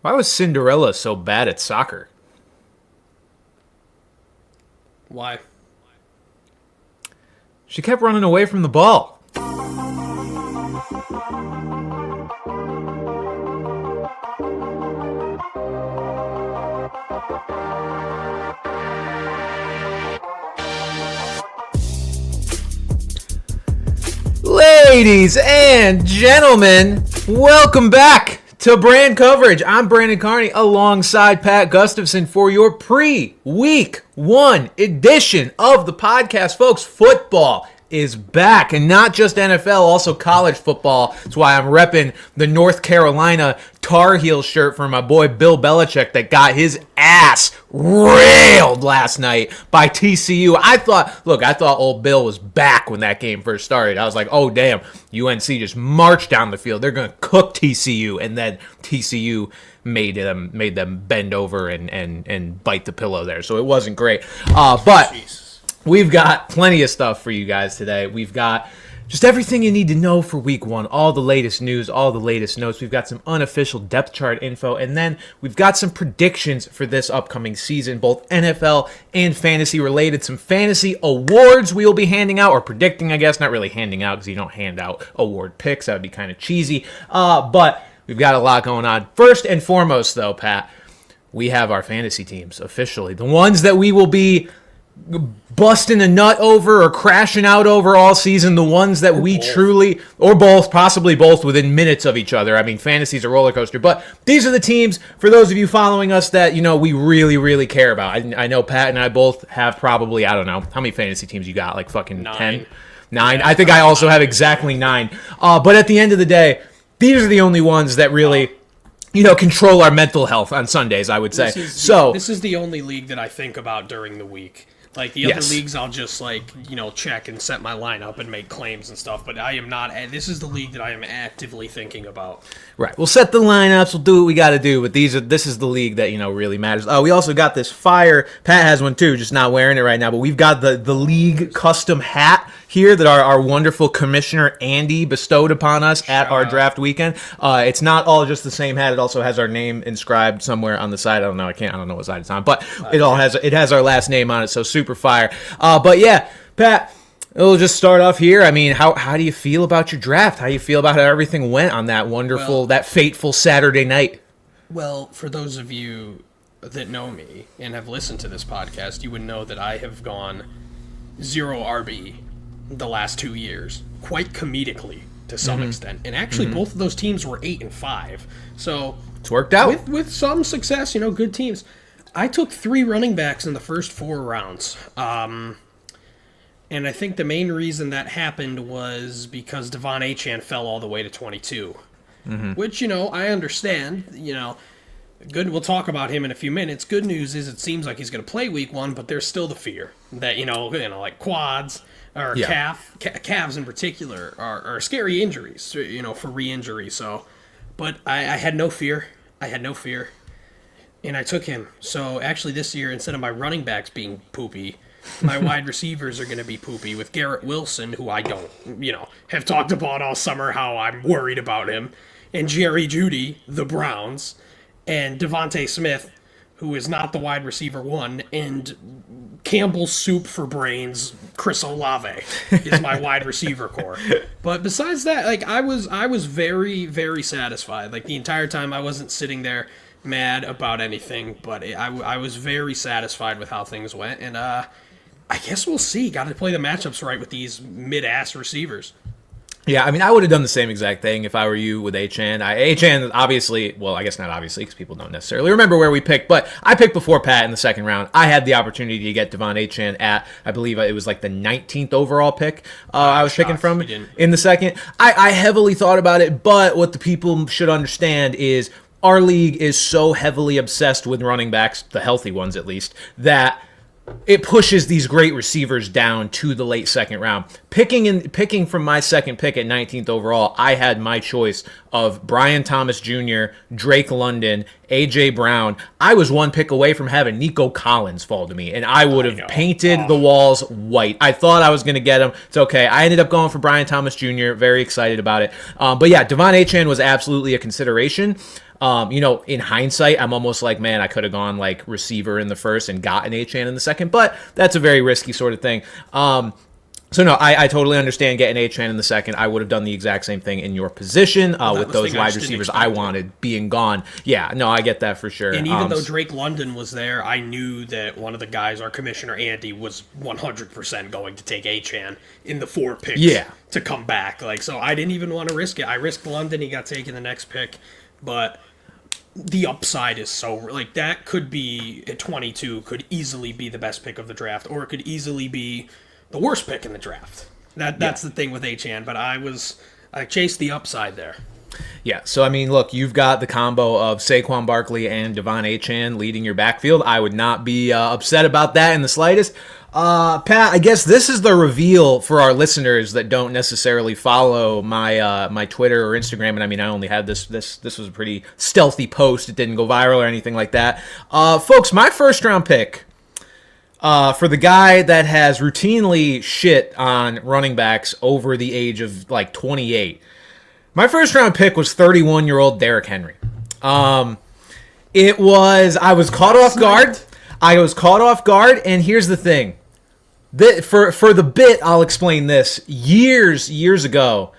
Why was Cinderella so bad at soccer? Why? She kept running away from the ball. Ladies and gentlemen, welcome back to Brand Coverage. I'm Brandon Carney alongside Pat Gustafson for your pre-week 1 edition of the podcast. Folks, football is back, and not just NFL, also college football. That's why I'm repping the North Carolina Tar Heel shirt for my boy Bill Belichick that got his ass railed last night by TCU. I thought old Bill was back when that game first started. I was like, oh damn, UNC just marched down the field. They're gonna cook TCU, and then TCU made them bend over and bite the pillow there. So it wasn't great. But we've got plenty of stuff for you guys today. We've got just everything you need to know for week 1, all the latest news, all the latest notes. We've got some unofficial depth chart info, and then we've got some predictions for this upcoming season, both NFL and fantasy related. Some fantasy awards we will be handing out, or predicting, I guess. Not really handing out because you don't hand out award picks. That would be kind of cheesy. But we've got a lot going on. First and foremost, though, Pat, we have our fantasy teams officially. The ones that we will be busting a nut over or crashing out over all season, the ones that we truly, or both, possibly both, within minutes of each other. I mean, fantasy's a roller coaster, but these are the teams, for those of you following us, that, we really, really care about. I know Pat and I both have probably, I don't know, how many fantasy teams you got? Like fucking 10? 9? Yeah, I think I also have exactly 9. But at the end of the day, these are the only ones that really control our mental health on Sundays, I would say. This is the only league that I think about during the week. Like, the other leagues, I'll just, check and set my lineup and make claims and stuff. But I am not... This is the league that I am actively thinking about. Right. We'll set the lineups. We'll do what we got to do. But this is the league that, really matters. We also got this fire... Pat has one, too, just not wearing it right now. But we've got the league custom hat here that our wonderful commissioner, Andy, bestowed upon us at our draft weekend. It's not all just the same hat. It also has our name inscribed somewhere on the side. I don't know what side it's on. But it has our last name on it, so super fire. But yeah, Pat, we'll just start off here. I mean, how do you feel about your draft? How do you feel about how everything went on that wonderful, that fateful Saturday night? Well, for those of you that know me and have listened to this podcast, you would know that I have gone 0 RB the last 2 years, quite comedically to some extent. And actually, both of those teams were 8-5. So it's worked out with some success. Good teams. I took 3 running backs in the first 4 rounds. And I think the main reason that happened was because Devon Achane fell all the way to 22. Which, I understand. Good. We'll talk about him in a few minutes. Good news is it seems like he's going to play week 1, but there's still the fear that, like quads or calves in particular are scary injuries, for re-injury. So, but I had no fear. And I took him. So actually this year, instead of my running backs being poopy, my wide receivers are going to be poopy with Garrett Wilson, who I don't, have talked about all summer how I'm worried about him, and Jerry Jeudy, the Browns, and Devontae Smith, who is not the wide receiver 1, and Campbell's soup for brains, Chris Olave is my wide receiver core. But besides that, I was very, very satisfied. The entire time I wasn't sitting there mad about anything, but I was very satisfied with how things went, and I guess we'll see. Got to play the matchups right with these mid-ass receivers. Yeah, I mean, I would have done the same exact thing if I were you with Achane. Achane, obviously, well, I guess not obviously because people don't necessarily remember where we picked, but I picked before Pat in the second round. I had the opportunity to get Devon Achane at, I believe it was the 19th overall pick I was picking from in the second. I heavily thought about it, but what the people should understand is our league is so heavily obsessed with running backs, the healthy ones at least, that it pushes these great receivers down to the late second round. Picking from my second pick at 19th overall, I had my choice of Brian Thomas Jr., Drake London, A.J. Brown, I was one pick away from having Nico Collins fall to me, and I would have painted the walls white. I thought I was going to get him. It's okay. I ended up going for Brian Thomas Jr., very excited about it. But yeah, Devon Achane was absolutely a consideration. In hindsight, I'm almost like, man, I could have gone like receiver in the first and gotten Achane in the second, but that's a very risky sort of thing. So no, I totally understand getting Achane in the second. I would have done the exact same thing in your position with those wide receivers I wanted being gone. Yeah, no, I get that for sure. And even though Drake London was there, I knew that one of the guys, our commissioner Andy, was 100% going to take Achane in the 4 picks to come back. So I didn't even want to risk it. I risked London. He got taken the next pick, but the upside is so that could be at 22 could easily be the best pick of the draft, or it could easily be the worst pick in the draft. That's the thing with Achane, but I chased the upside there. Yeah, so I mean, look, you've got the combo of Saquon Barkley and Devon Achane leading your backfield. I would not be upset about that in the slightest. Pat, I guess this is the reveal for our listeners that don't necessarily follow my Twitter or Instagram. And I mean, I only had this was a pretty stealthy post. It didn't go viral or anything like that. Folks, my first round pick for the guy that has routinely shit on running backs over the age of 28. My first round pick was 31-year-old Derrick Henry. I was caught off guard. And here's the thing. For the bit, I'll explain this. Years ago,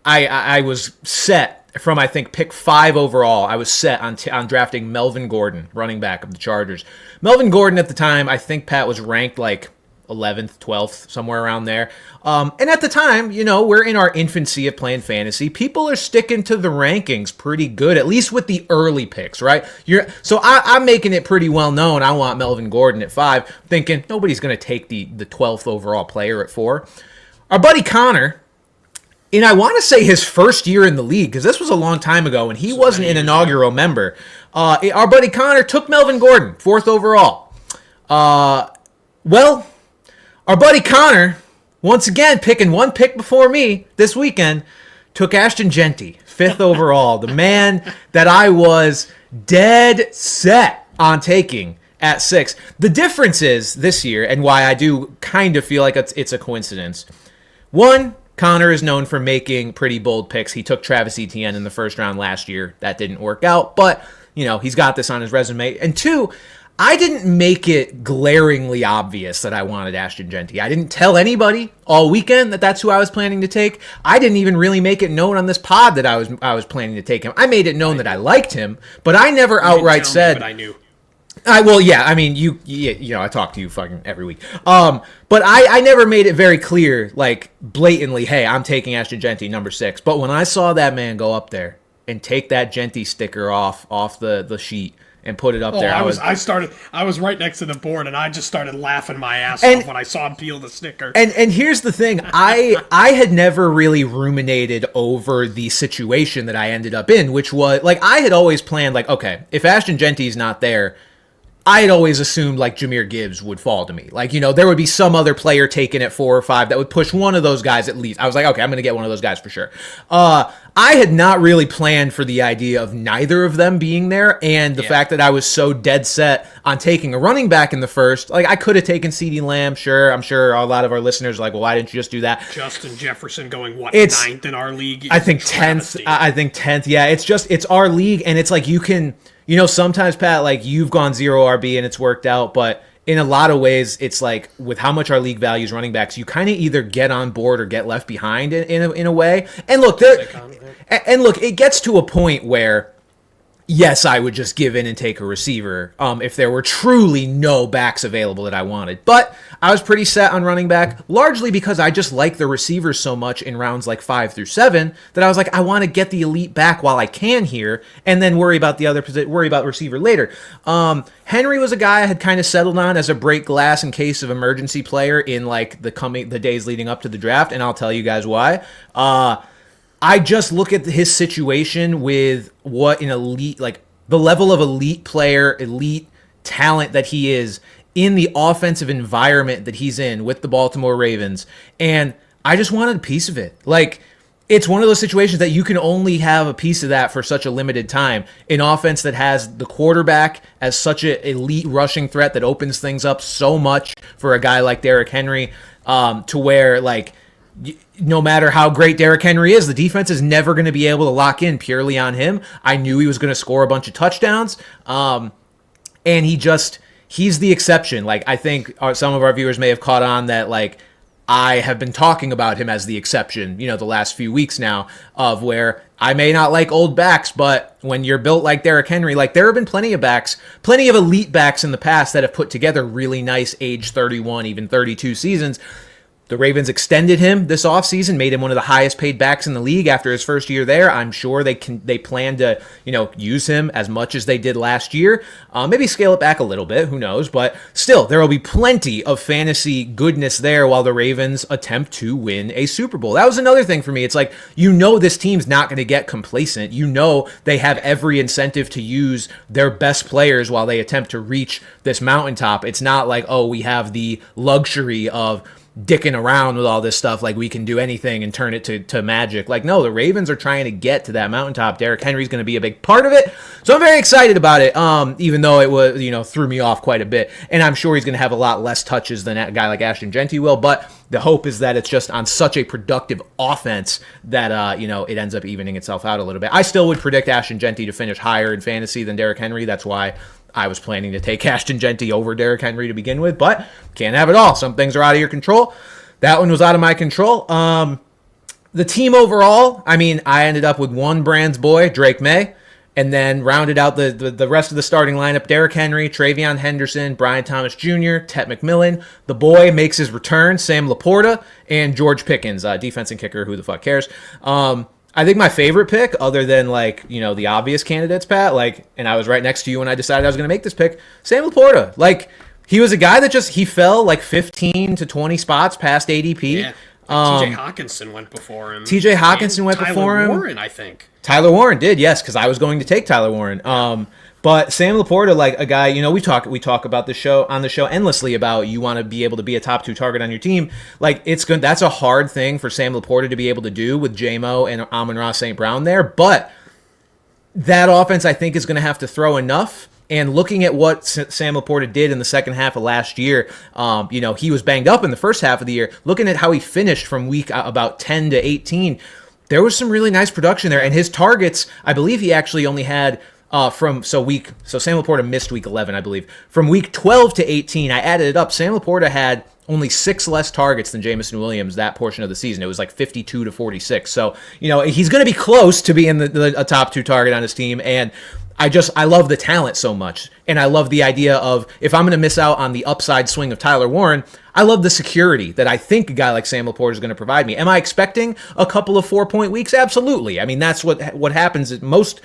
I was set from, I think, pick 5 overall. I was set on drafting Melvin Gordon, running back of the Chargers. Melvin Gordon at the time, I think, Pat, was ranked 11th, 12th, somewhere around there. And at the time, we're in our infancy of playing fantasy. People are sticking to the rankings pretty good, at least with the early picks, right? So I'm making it pretty well known. I want Melvin Gordon at 5, thinking nobody's going to take the 12th overall player at 4. Our buddy Connor, and I want to say his first year in the league, because this was a long time ago, and he wasn't an inaugural member. Our buddy Connor took Melvin Gordon, 4th overall. Our buddy Connor, once again, picking one pick before me this weekend, took Ashton Genty, 5th overall. The man that I was dead set on taking at 6. The difference is this year, and why I do kind of feel like it's a coincidence. One, Connor is known for making pretty bold picks. He took Travis Etienne in the first round last year. That didn't work out, but he's got this on his resume. And 2, I didn't make it glaringly obvious that I wanted Ashton Genty. I didn't tell anybody all weekend that that's who I was planning to take. I didn't even really make it known on this pod that I was planning to take him. I made it known that I liked him, but I never outright said. But I knew. I talk to you fucking every week. But I never made it very clear, blatantly, hey, I'm taking Ashton Genty, number 6. But when I saw that man go up there and take that Genty sticker off the sheet and put it up there. I was right next to the board, and I just started laughing my ass off when I saw him peel the sticker. And here's the thing. I had never really ruminated over the situation that I ended up in, which was, I had always planned, okay, if Ashton Genty's not there, I had always assumed Jahmyr Gibbs would fall to me. There would be some other player taken at 4 or 5 that would push one of those guys at least. I was like, okay, I'm going to get one of those guys for sure. I had not really planned for the idea of neither of them being there, and the fact that I was so dead set on taking a running back in the first. I could have taken CeeDee Lamb, sure. I'm sure a lot of our listeners are why didn't you just do that? Justin Jefferson going, 9th in our league? I think 10th. I think 10th. Yeah, it's our league, and it's you can... sometimes, Pat, you've gone 0 RB and it's worked out, but in a lot of ways, it's with how much our league values running backs, you kind of either get on board or get left behind in a way. And look, it gets to a point where, yes, I would just give in and take a receiver if there were truly no backs available that I wanted. But I was pretty set on running back, largely because I just like the receivers so much in rounds 5 through 7 that I was I want to get the elite back while I can here, and then worry about receiver later. Henry was a guy I had kind of settled on as a break glass in case of emergency player in the days leading up to the draft, and I'll tell you guys why. I just look at his situation with what an elite, the level of elite player, elite talent that he is in the offensive environment that he's in with the Baltimore Ravens. And I just wanted a piece of it. it's one of those situations that you can only have a piece of that for such a limited time. An offense that has the quarterback as such an elite rushing threat that opens things up so much for a guy like Derrick Henry, to where, like, no matter how great Derrick Henry is, the defense is never going to be able to lock in purely on him. I knew he was going to score a bunch of touchdowns, and he's the exception. Like, I think some of our viewers may have caught on that, like, I have been talking about him as the exception, the last few weeks now, of where I may not like old backs, but when you're built like Derrick Henry, like, there have been plenty of elite backs in the past that have put together really nice age 31, even 32 seasons. The Ravens extended him this offseason, made him one of the highest paid backs in the league after his first year there. I'm sure they plan to, use him as much as they did last year. Maybe scale it back a little bit, who knows? But still, there will be plenty of fantasy goodness there while the Ravens attempt to win a Super Bowl. That was another thing for me. It's like, this team's not going to get complacent. They have every incentive to use their best players while they attempt to reach this mountaintop. It's not like, oh, we have the luxury of dicking around with all this stuff, like we can do anything and turn it to magic. Like, no, the Ravens are trying to get to that mountaintop. Derrick Henry's going to be a big part of it, so I'm very excited about it, even though it was, threw me off quite a bit, and I'm sure he's going to have a lot less touches than a guy like Ashton Genty will, but the hope is that it's just on such a productive offense that, it ends up evening itself out a little bit. I still would predict Ashton Genty to finish higher in fantasy than Derrick Henry. That's why I was planning to take Ashton Genty over Derrick Henry to begin with, but can't have it all. Some things are out of your control. That one was out of my control. The team overall, I ended up with one Brand's boy, Drake May, and then rounded out the rest of the starting lineup: Derrick Henry, Travion Henderson, Brian Thomas Jr., Tet McMillan. The boy makes his return, Sam Laporta, and George Pickens, defense and kicker. Who the fuck cares? I think my favorite pick, other than the obvious candidates, Pat, and I was right next to you when I decided I was going to make this pick, Sam Laporta. He was a guy that he fell 15 to 20 spots past ADP. Yeah. TJ Hawkinson went before him. TJ Hawkinson went before him. Tyler Warren, I think. Tyler Warren did, yes, because I was going to take Tyler Warren. But Sam Laporta, a guy, we talk about the show on the show endlessly about you want to be able to be a top 2 target on your team. It's good. That's a hard thing for Sam Laporta to be able to do with J-Mo and Amon-Ra St. Brown there. But that offense, I think, is going to have to throw enough. And looking at what Sam Laporta did in the second half of last year, he was banged up in the first half of the year. Looking at how he finished from week about 10 to 18, there was some really nice production there. And his targets, I believe he actually only had so Sam Laporta missed week 11, I believe. From week 12 to 18, I added it up. Sam Laporta had only 6 less targets than Jameson Williams that portion of the season. It was 52 to 46. So, he's going to be close to being a top 2 target on his team. And I love the talent so much. And I love the idea of, if I'm going to miss out on the upside swing of Tyler Warren, I love the security that I think a guy like Sam Laporta is going to provide me. Am I expecting a couple of 4-point weeks? Absolutely. That's what happens at most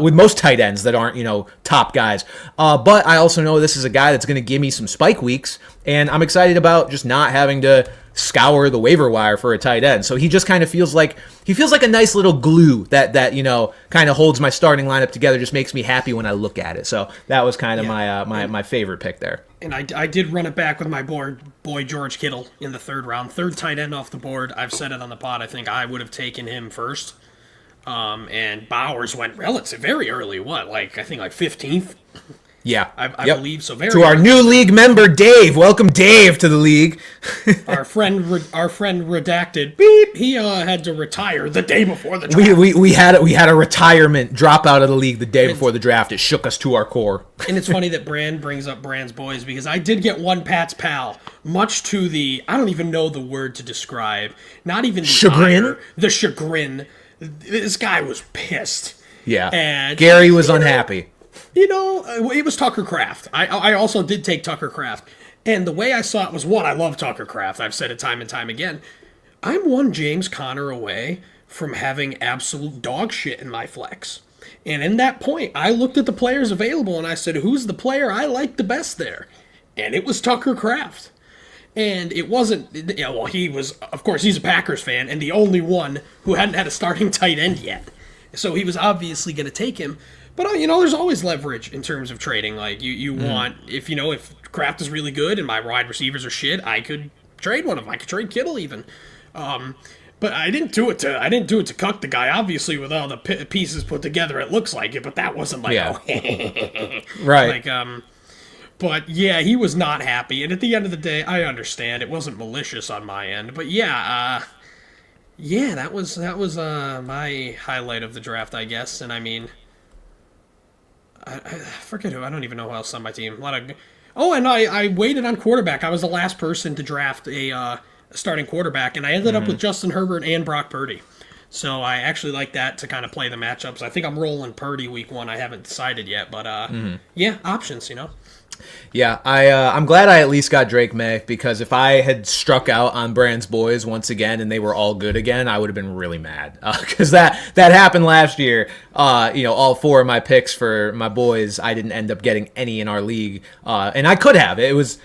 with most tight ends that aren't, top guys. But I also know this is a guy that's going to give me some spike weeks, and I'm excited about just not having to scour the waiver wire for a tight end. So he just kind of feels like a nice little glue that kind of holds my starting lineup together, just makes me happy when I look at it. So that was kind of my favorite pick there. And I did run it back with my boy George Kittle in the 3rd round. 3rd tight end off the board. I've said it on the pod. I think I would have taken him first. And Bowers went very early. I think 15th. Yeah, I believe so. Very to our new league member, Dave. Welcome, Dave, to the league. our friend redacted. Beep. He had to retire the day before the draft. We had a retirement drop out of the league the day before the draft. It shook us to our core. And it's funny that Brand brings up Brand's boys, because I did get one Pat's pal, much to the, I don't even know the word to describe. Not even the chagrin. ire, the chagrin. This guy was pissed. Yeah. And Gary was unhappy. It was Tucker Kraft. I also did take Tucker Kraft. And the way I saw it was, one, I love Tucker Kraft. I've said it time and time again. I'm one James Conner away from having absolute dog shit in my flex. And in that point, I looked at the players available and I said, who's the player I like the best there? And it was Tucker Kraft. And it wasn't, he was, of course, he's a Packers fan and the only one who hadn't had a starting tight end yet. So he was obviously going to take him. But, there's always leverage in terms of trading. You want, if Kraft is really good and my wide receivers are shit, I could trade one of them. I could trade Kittle even. But I didn't do it to cuck the guy. Obviously, with all the pieces put together, it looks like it. But that wasn't like, right. Like, but yeah, he was not happy. And at the end of the day, I understand it wasn't malicious on my end. But yeah, that was my highlight of the draft, I guess. And I mean, I forget who. I don't even know who else on my team. And I waited on quarterback. I was the last person to draft a starting quarterback, and I ended up with Justin Herbert and Brock Purdy. So I actually like that to kind of play the matchups. I think I'm rolling Purdy week 1. I haven't decided yet, but yeah, options, Yeah, I'm glad I at least got Drake May, because if I had struck out on Brand's boys once again and they were all good again, I would have been really mad, because that happened last year. All 4 of my picks for my boys, I didn't end up getting any in our league, and I could have. It was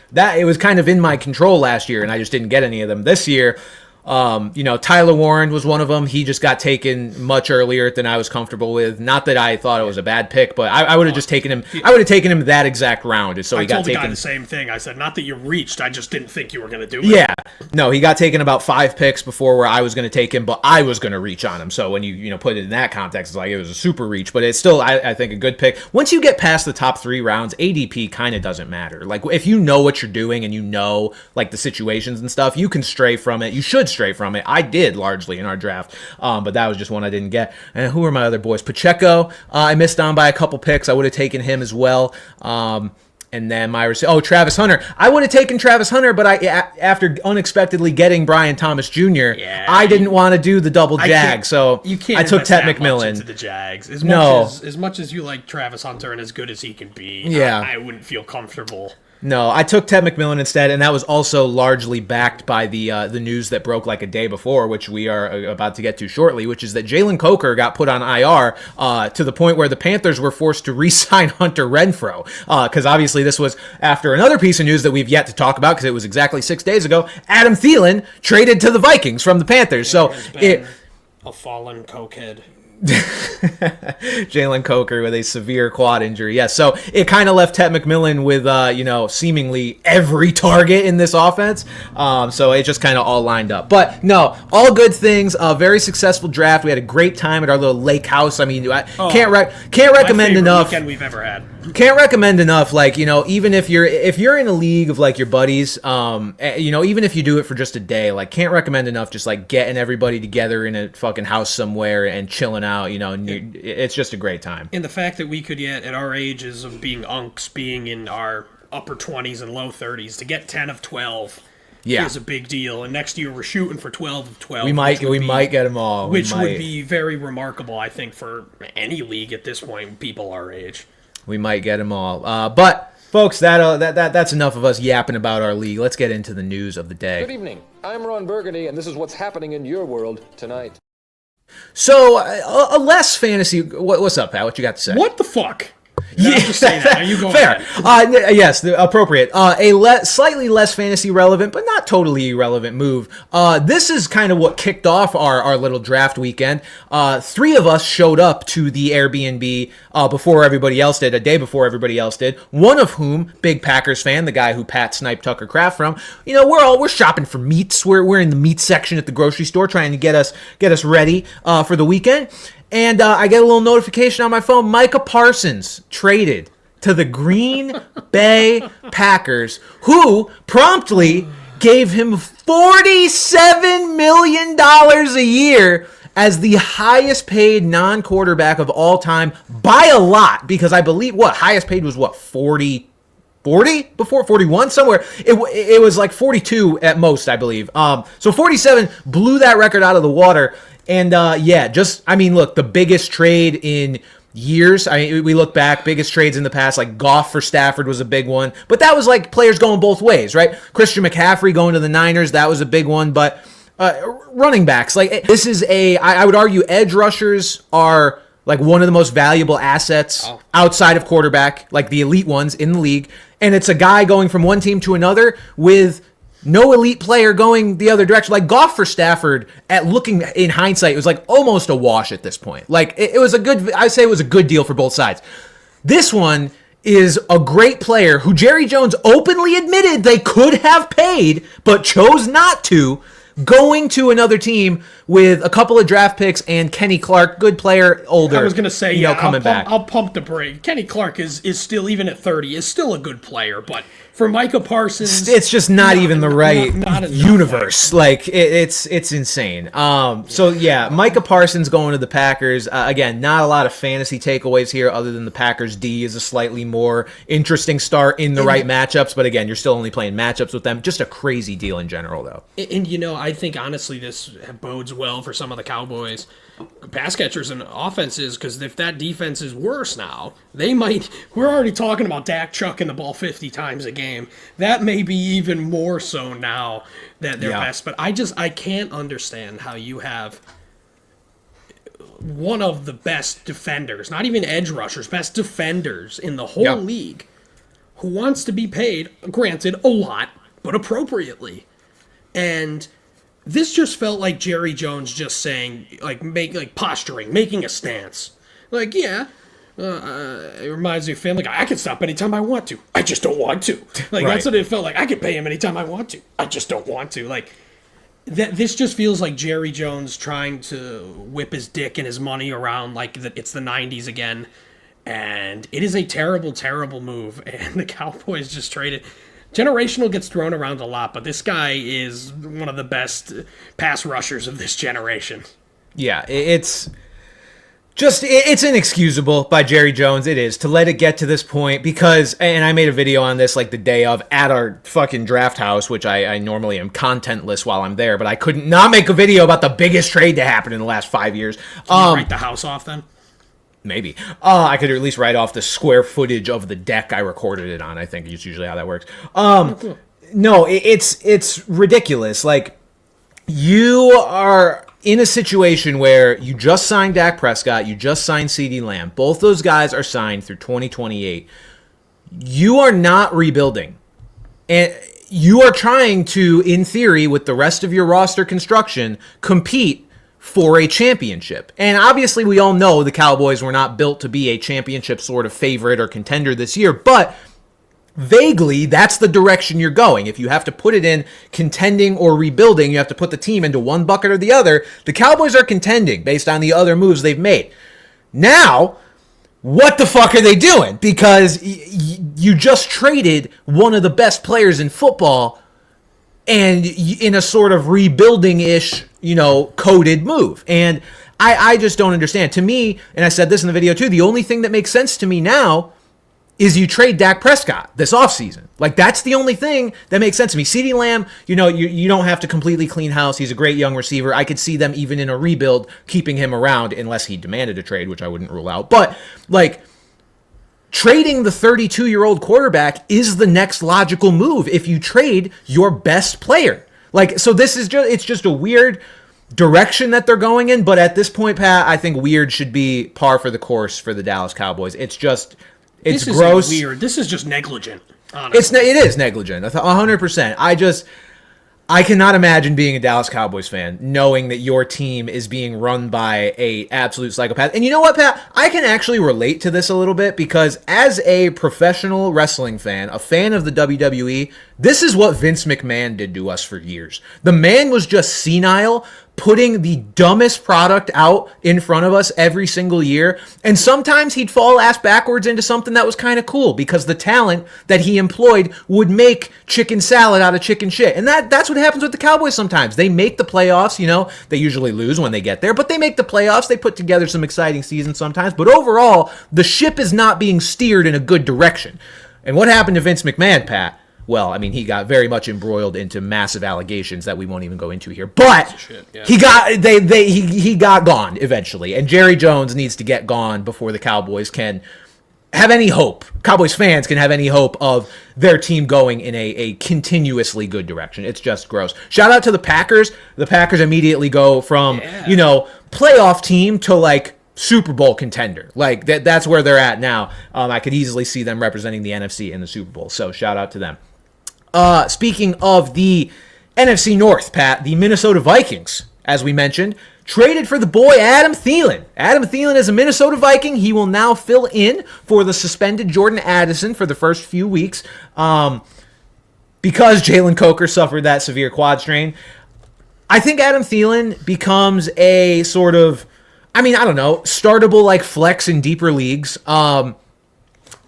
kind of in my control last year, and I just didn't get any of them. This year, Tyler Warren was one of them. He just got taken much earlier than I was comfortable with. Not that I thought it was a bad pick, but I would have just taken him. I would have taken him that exact round. So he got taken. I told the guy the same thing. I said, not that you reached. I just didn't think you were going to do it. Yeah. No, he got taken about 5 picks before where I was going to take him, but I was going to reach on him. So when you put it in that context, it's like it was a super reach, but it's still, I think, a good pick. Once you get past the top 3 rounds, ADP kind of doesn't matter. Like, if you know what you're doing and you know, like, the situations and stuff, you can stray from it. You should stray from it. I did largely in our draft, but that was just one I didn't get. And who are my other boys? Pacheco, I missed on by a couple picks. I would have taken him as well. And then Travis Hunter. I would have taken Travis Hunter, but after unexpectedly getting Brian Thomas Jr., I didn't want to do the double jag, so I took Ted McMillan. Into the Jags. As much as you like Travis Hunter and as good as he can be, I wouldn't feel comfortable. No, I took Ted McMillan instead, and that was also largely backed by the news that broke like a day before, which we are about to get to shortly, which is that Jalen Coker got put on IR to the point where the Panthers were forced to re-sign Hunter Renfrow, because obviously this was after another piece of news that we've yet to talk about, because it was exactly 6 days ago. Adam Thielen traded to the Vikings from the Panthers, so a fallen cokehead. Jalen Coker with a severe quad injury. Yes, so it kind of left Ted McMillan with seemingly every target in this offense. So it just kind of all lined up. But no, all good things. A very successful draft. We had a great time at our little lake house. I mean, can't recommend enough. Weekend we've ever had. Can't recommend enough. Like, even if you're in a league of like your buddies, even if you do it for just a day, like, can't recommend enough. Just like getting everybody together in a fucking house somewhere and chilling out. It's just a great time. And the fact that we could yet, at our ages of being unks, being in our upper 20s and low 30s, to get 10 of 12 is a big deal. And next year we're shooting for 12 of 12. We might get them all. Which would be very remarkable, I think, for any league at this point, people our age. We might get them all. But folks, that's enough of us yapping about our league. Let's get into the news of the day. Good evening. I'm Ron Burgundy, and this is what's happening in your world tonight. So, a less fantasy... What's up, Pat? What you got to say? What the fuck? Yeah, just say that. Now you go fair. Yes, appropriate. Slightly less fantasy relevant, but not totally irrelevant move. This is kind of what kicked off our little draft weekend. 3 of us showed up to the Airbnb before everybody else did, a day before everybody else did. One of whom, big Packers fan, the guy who Pat sniped Tucker Kraft from. We're shopping for meats. We're in the meat section at the grocery store trying to get us ready for the weekend. And I get a little notification on my phone. Micah Parsons traded to the Green Bay Packers, who promptly gave him $47 million a year as the highest paid non-quarterback of all time by a lot. Because I believe, highest paid was 40 before 41 somewhere. It was like 42 at most, I believe. So 47 blew that record out of the water. And look, the biggest trade in years. I mean, we look back, biggest trades in the past, like Goff for Stafford was a big one, but that was like players going both ways, right? Christian McCaffrey going to the Niners, that was a big one, but running backs, like this is I would argue edge rushers are like one of the most valuable assets outside of quarterback, like the elite ones in the league, and it's a guy going from one team to another with no elite player going the other direction. Like Goff for Stafford, at looking in hindsight, it was like almost a wash at this point. Like it was I'd say it was a good deal for both sides. This one is a great player who Jerry Jones openly admitted they could have paid, but chose not to, going to another team with a couple of draft picks and Kenny Clark, good player, older. I was going to say, coming back. I'll pump the brake. Kenny Clark is still, even at 30, is still a good player, but for Micah Parsons, it's just not even the right not universe. Like it's insane. So yeah, Micah Parsons going to the Packers. Again, not a lot of fantasy takeaways here, other than the Packers D is a slightly more interesting start in the right matchups. But again, you're still only playing matchups with them. Just a crazy deal in general, though. And I think honestly this bodes well for some of the Cowboys pass catchers and offenses, because if that defense is worse now, we're already talking about Dak chucking the ball 50 times a game. That may be even more so now that they're best. But I can't understand how you have one of the best defenders, not even edge rushers, best defenders in the whole league, who wants to be paid, granted, a lot, but appropriately. And this just felt like Jerry Jones just saying, posturing, making a stance. It reminds me of Family Guy. I can stop anytime I want to. I just don't want to. That's what it felt like. I can pay him anytime I want to. I just don't want to. This just feels like Jerry Jones trying to whip his dick and his money around like it's the 90s again. And it is a terrible, terrible move. And the Cowboys just traded. Generational gets thrown around a lot, but this guy is one of the best pass rushers of this generation. Yeah, it's inexcusable by Jerry Jones. It is, to let it get to this point, because, and I made a video on this like the day of at our fucking draft house, which I normally am contentless while I'm there, but I couldn't not make a video about the biggest trade to happen in the last 5 years. Can you write the house off then? Maybe. I could at least write off the square footage of the deck I recorded it on. I think is usually how that works. No, it's ridiculous. Like, you are in a situation where you just signed Dak Prescott, you just signed CeeDee Lamb. Both those guys are signed through 2028. You are not rebuilding. And you are trying to, in theory, with the rest of your roster construction, compete for a championship. And obviously we all know the Cowboys were not built to be a championship sort of favorite or contender this year, but vaguely that's the direction you're going. If you have to put it in contending or rebuilding, you have to put the team into one bucket or the other. The Cowboys are contending based on the other moves they've made. Now, what the fuck are they doing? Because you just traded one of the best players in football, and in a sort of rebuilding-ish, coded move. And I just don't understand. To me, and I said this in the video too, the only thing that makes sense to me now is you trade Dak Prescott this offseason. That's the only thing that makes sense to me. CeeDee Lamb, you don't have to completely clean house. He's a great young receiver. I could see them even in a rebuild keeping him around unless he demanded a trade, which I wouldn't rule out. But, trading the 32-year-old quarterback is the next logical move if you trade your best player. So this is it's just a weird direction that they're going in, but at this point, Pat, I think weird should be par for the course for the Dallas Cowboys. It's gross. Weird. This is just negligent, honestly. It is negligent, 100%. I cannot imagine being a Dallas Cowboys fan knowing that your team is being run by a absolute psychopath. And you know what, Pat? I can actually relate to this a little bit, because as a professional wrestling fan, a fan of the WWE, this is what Vince McMahon did to us for years. The man was just senile, putting the dumbest product out in front of us every single year. And sometimes he'd fall ass backwards into something that was kind of cool, because the talent that he employed would make chicken salad out of chicken shit. And that's what happens with the Cowboys sometimes. They make the playoffs, they usually lose when they get there, but they make the playoffs. They put together some exciting seasons sometimes. But overall, the ship is not being steered in a good direction. And what happened to Vince McMahon, Pat? Well, he got very much embroiled into massive allegations that we won't even go into here. But he got gone eventually, and Jerry Jones needs to get gone before the Cowboys can have any hope. Cowboys fans can have any hope of their team going in a continuously good direction. It's just gross. Shout out to the Packers. The Packers immediately go from playoff team to Super Bowl contender. That's where they're at now. I could easily see them representing the NFC in the Super Bowl. So shout out to them. Speaking of the NFC North, Pat, the Minnesota Vikings, as we mentioned, traded for the boy Adam Thielen. Adam Thielen is a Minnesota Viking. He will now fill in for the suspended Jordan Addison for the first few weeks because Jalen Coker suffered that severe quad strain. I think Adam Thielen becomes a sort of, I mean, I don't know, startable like flex in deeper leagues.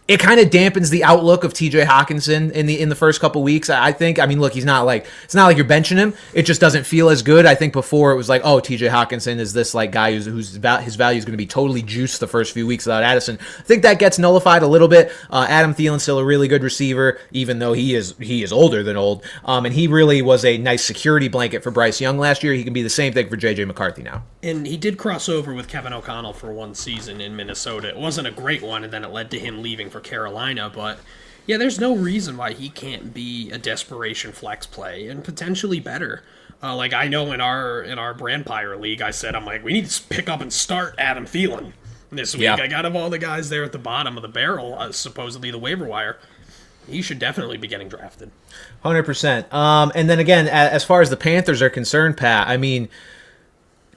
It kind of dampens the outlook of TJ Hawkinson in the first couple weeks. I think. I mean, look, it's not like you're benching him. It just doesn't feel as good. I think before it was like, oh, TJ Hawkinson is this like guy his value is going to be totally juiced the first few weeks without Addison. I think that gets nullified a little bit. Adam Thielen's still a really good receiver, even though he is older than old. And he really was a nice security blanket for Bryce Young last year. He can be the same thing for JJ McCarthy now. And he did cross over with Kevin O'Connell for one season in Minnesota. It wasn't a great one, and then it led to him leaving for Carolina. But yeah, there's no reason why he can't be a desperation flex play and potentially better. Like I know in our Brandpire league, I said, I'm like, we need to pick up and start Adam Thielen this week. Yeah. I got of all the guys there at the bottom of the barrel, supposedly the waiver wire. He should definitely be getting drafted. 100%. And then again, as far as the Panthers are concerned, Pat, I mean,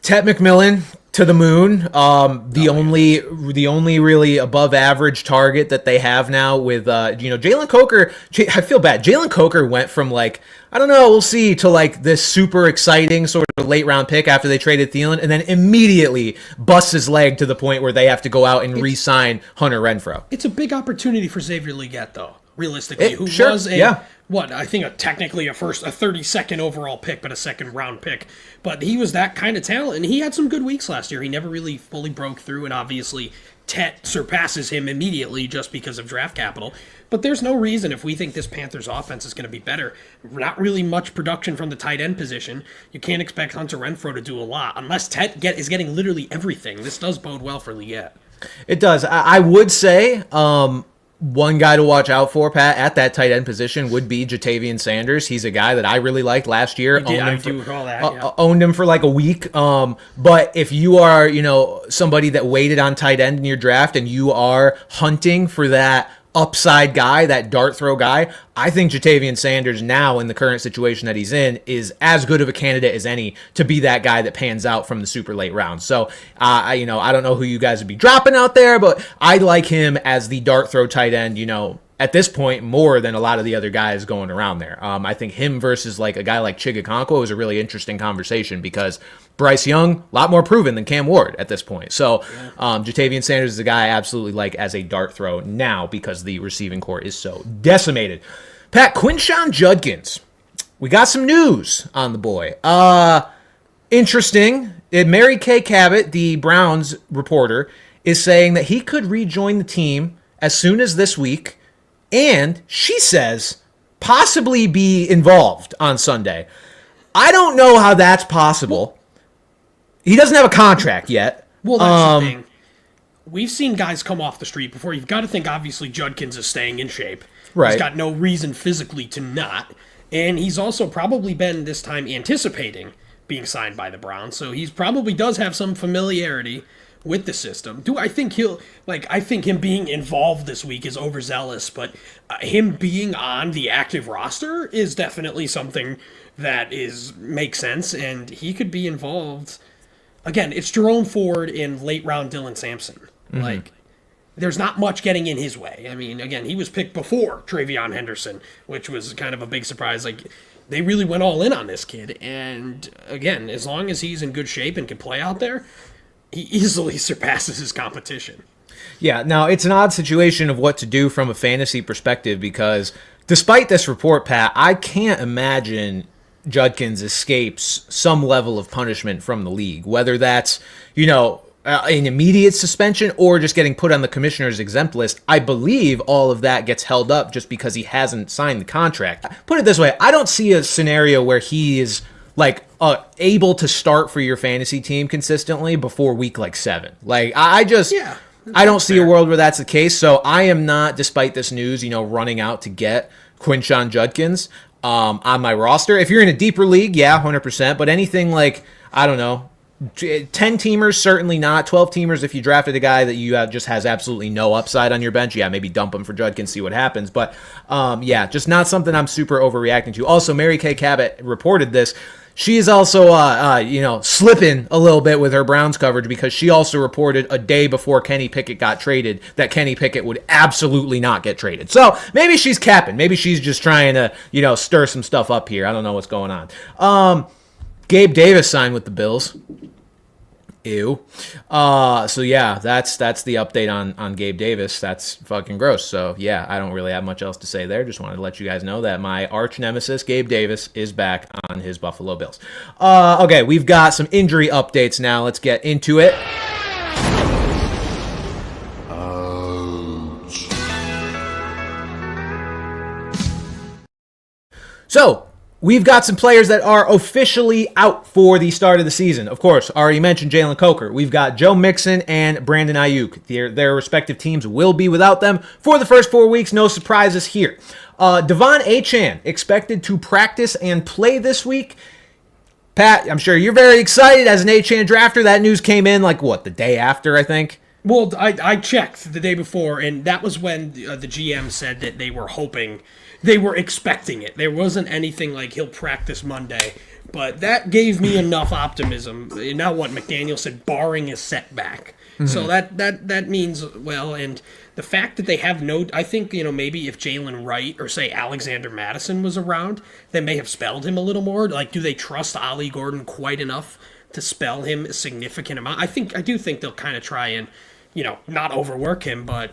Ted McMillan to the moon. The only really above average target that they have now with Jalen Coker. I feel bad. Jalen Coker went from like, I don't know, we'll see, to like this super exciting sort of late round pick after they traded Thielen, and then immediately busts his leg to the point where they have to go out and re-sign Hunter Renfrow. It's a big opportunity for Xavier Legette, though. Realistically, who sure, was yeah. I think technically a 32nd overall pick, but a second round pick. But he was that kind of talent, and he had some good weeks last year. He never really fully broke through, and obviously Tet surpasses him immediately just because of draft capital. But there's no reason, if we think this Panthers offense is going to be better, not really much production from the tight end position. You can't expect Hunter Renfrow to do a lot unless Tet is getting literally everything. This does bode well for Legette. It does. I would say one guy to watch out for, Pat, at that tight end position would be Jatavian Sanders. He's a guy that I really liked last year. I do recall that. Yeah. Owned him for like a week. But if you are, somebody that waited on tight end in your draft and you are hunting for that upside guy, that dart throw guy, I think Jatavian Sanders now in the current situation that he's in is as good of a candidate as any to be that guy that pans out from the super late round. So, I don't know who you guys would be dropping out there, but I like him as the dart throw tight end, at this point more than a lot of the other guys going around there. I think him versus like a guy like Chigakonkwo is a really interesting conversation because Bryce Young, a lot more proven than Cam Ward at this point. So Jatavian Sanders is a guy I absolutely like as a dart throw now because the receiving core is so decimated. Pat, Quinshon Judkins. We got some news on the boy. Interesting. Mary Kay Cabot, the Browns reporter, is saying that he could rejoin the team as soon as this week. And she says possibly be involved on Sunday. I don't know how that's possible. He doesn't have a contract yet. Well, that's the thing. We've seen guys come off the street before. You've got to think, obviously, Judkins is staying in shape. Right. He's got no reason physically to not. And he's also probably been, this time, anticipating being signed by the Browns. So he probably does have some familiarity with the system. I think him being involved this week is overzealous, but him being on the active roster is definitely something that makes sense, and he could be involved. Again, it's Jerome Ford and late round Dylan Sampson. Mm-hmm. There's not much getting in his way. I mean, again, he was picked before Travion Henderson, which was kind of a big surprise. They really went all in on this kid, and again, as long as he's in good shape and can play out there, he easily surpasses his competition. Yeah, now it's an odd situation of what to do from a fantasy perspective because despite this report, Pat, I can't imagine Judkins escapes some level of punishment from the league, whether that's, an immediate suspension or just getting put on the commissioner's exempt list. I believe all of that gets held up just because he hasn't signed the contract. Put it this way, I don't see a scenario where he is able to start for your fantasy team consistently before week 7. I don't see a world where that's the case. So I am not, despite this news, running out to get Quinshon Judkins on my roster. If you're in a deeper league, yeah, 100%. But anything 10-teamers, certainly not. 12-teamers, if you drafted a guy that you just has absolutely no upside on your bench, yeah, maybe dump him for Judkins, see what happens. But, just not something I'm super overreacting to. Also, Mary Kay Cabot reported this. She is also, slipping a little bit with her Browns coverage because she also reported a day before Kenny Pickett got traded that Kenny Pickett would absolutely not get traded. So maybe she's capping. Maybe she's just trying to, stir some stuff up here. I don't know what's going on. Gabe Davis signed with the Bills. Ew. So yeah, that's the update on Gabe Davis. That's fucking gross. So yeah, I don't really have much else to say there. Just wanted to let you guys know that my arch nemesis, Gabe Davis, is back on his Buffalo Bills. Okay, we've got some injury updates now. Let's get into it. So, we've got some players that are officially out for the start of the season. Of course, already mentioned Jalen Coker. We've got Joe Mixon and Brandon Ayuk. Their respective teams will be without them for the first 4 weeks. No surprises here. Devon Achane expected to practice and play this week. Pat, I'm sure you're very excited as an Achane drafter. That news came in the day after, I think? Well, I checked the day before, and that was when the GM said that they were hoping, they were expecting it. There wasn't anything like he'll practice Monday, but that gave me enough optimism. Now what McDaniel said, barring a setback. Mm-hmm. So that means, well, and the fact that they have I think, maybe if Jalen Wright or say Alexander Madison was around, they may have spelled him a little more. Like, do they trust Ollie Gordon quite enough to spell him a significant amount? I do think they'll kind of try and, not overwork him, but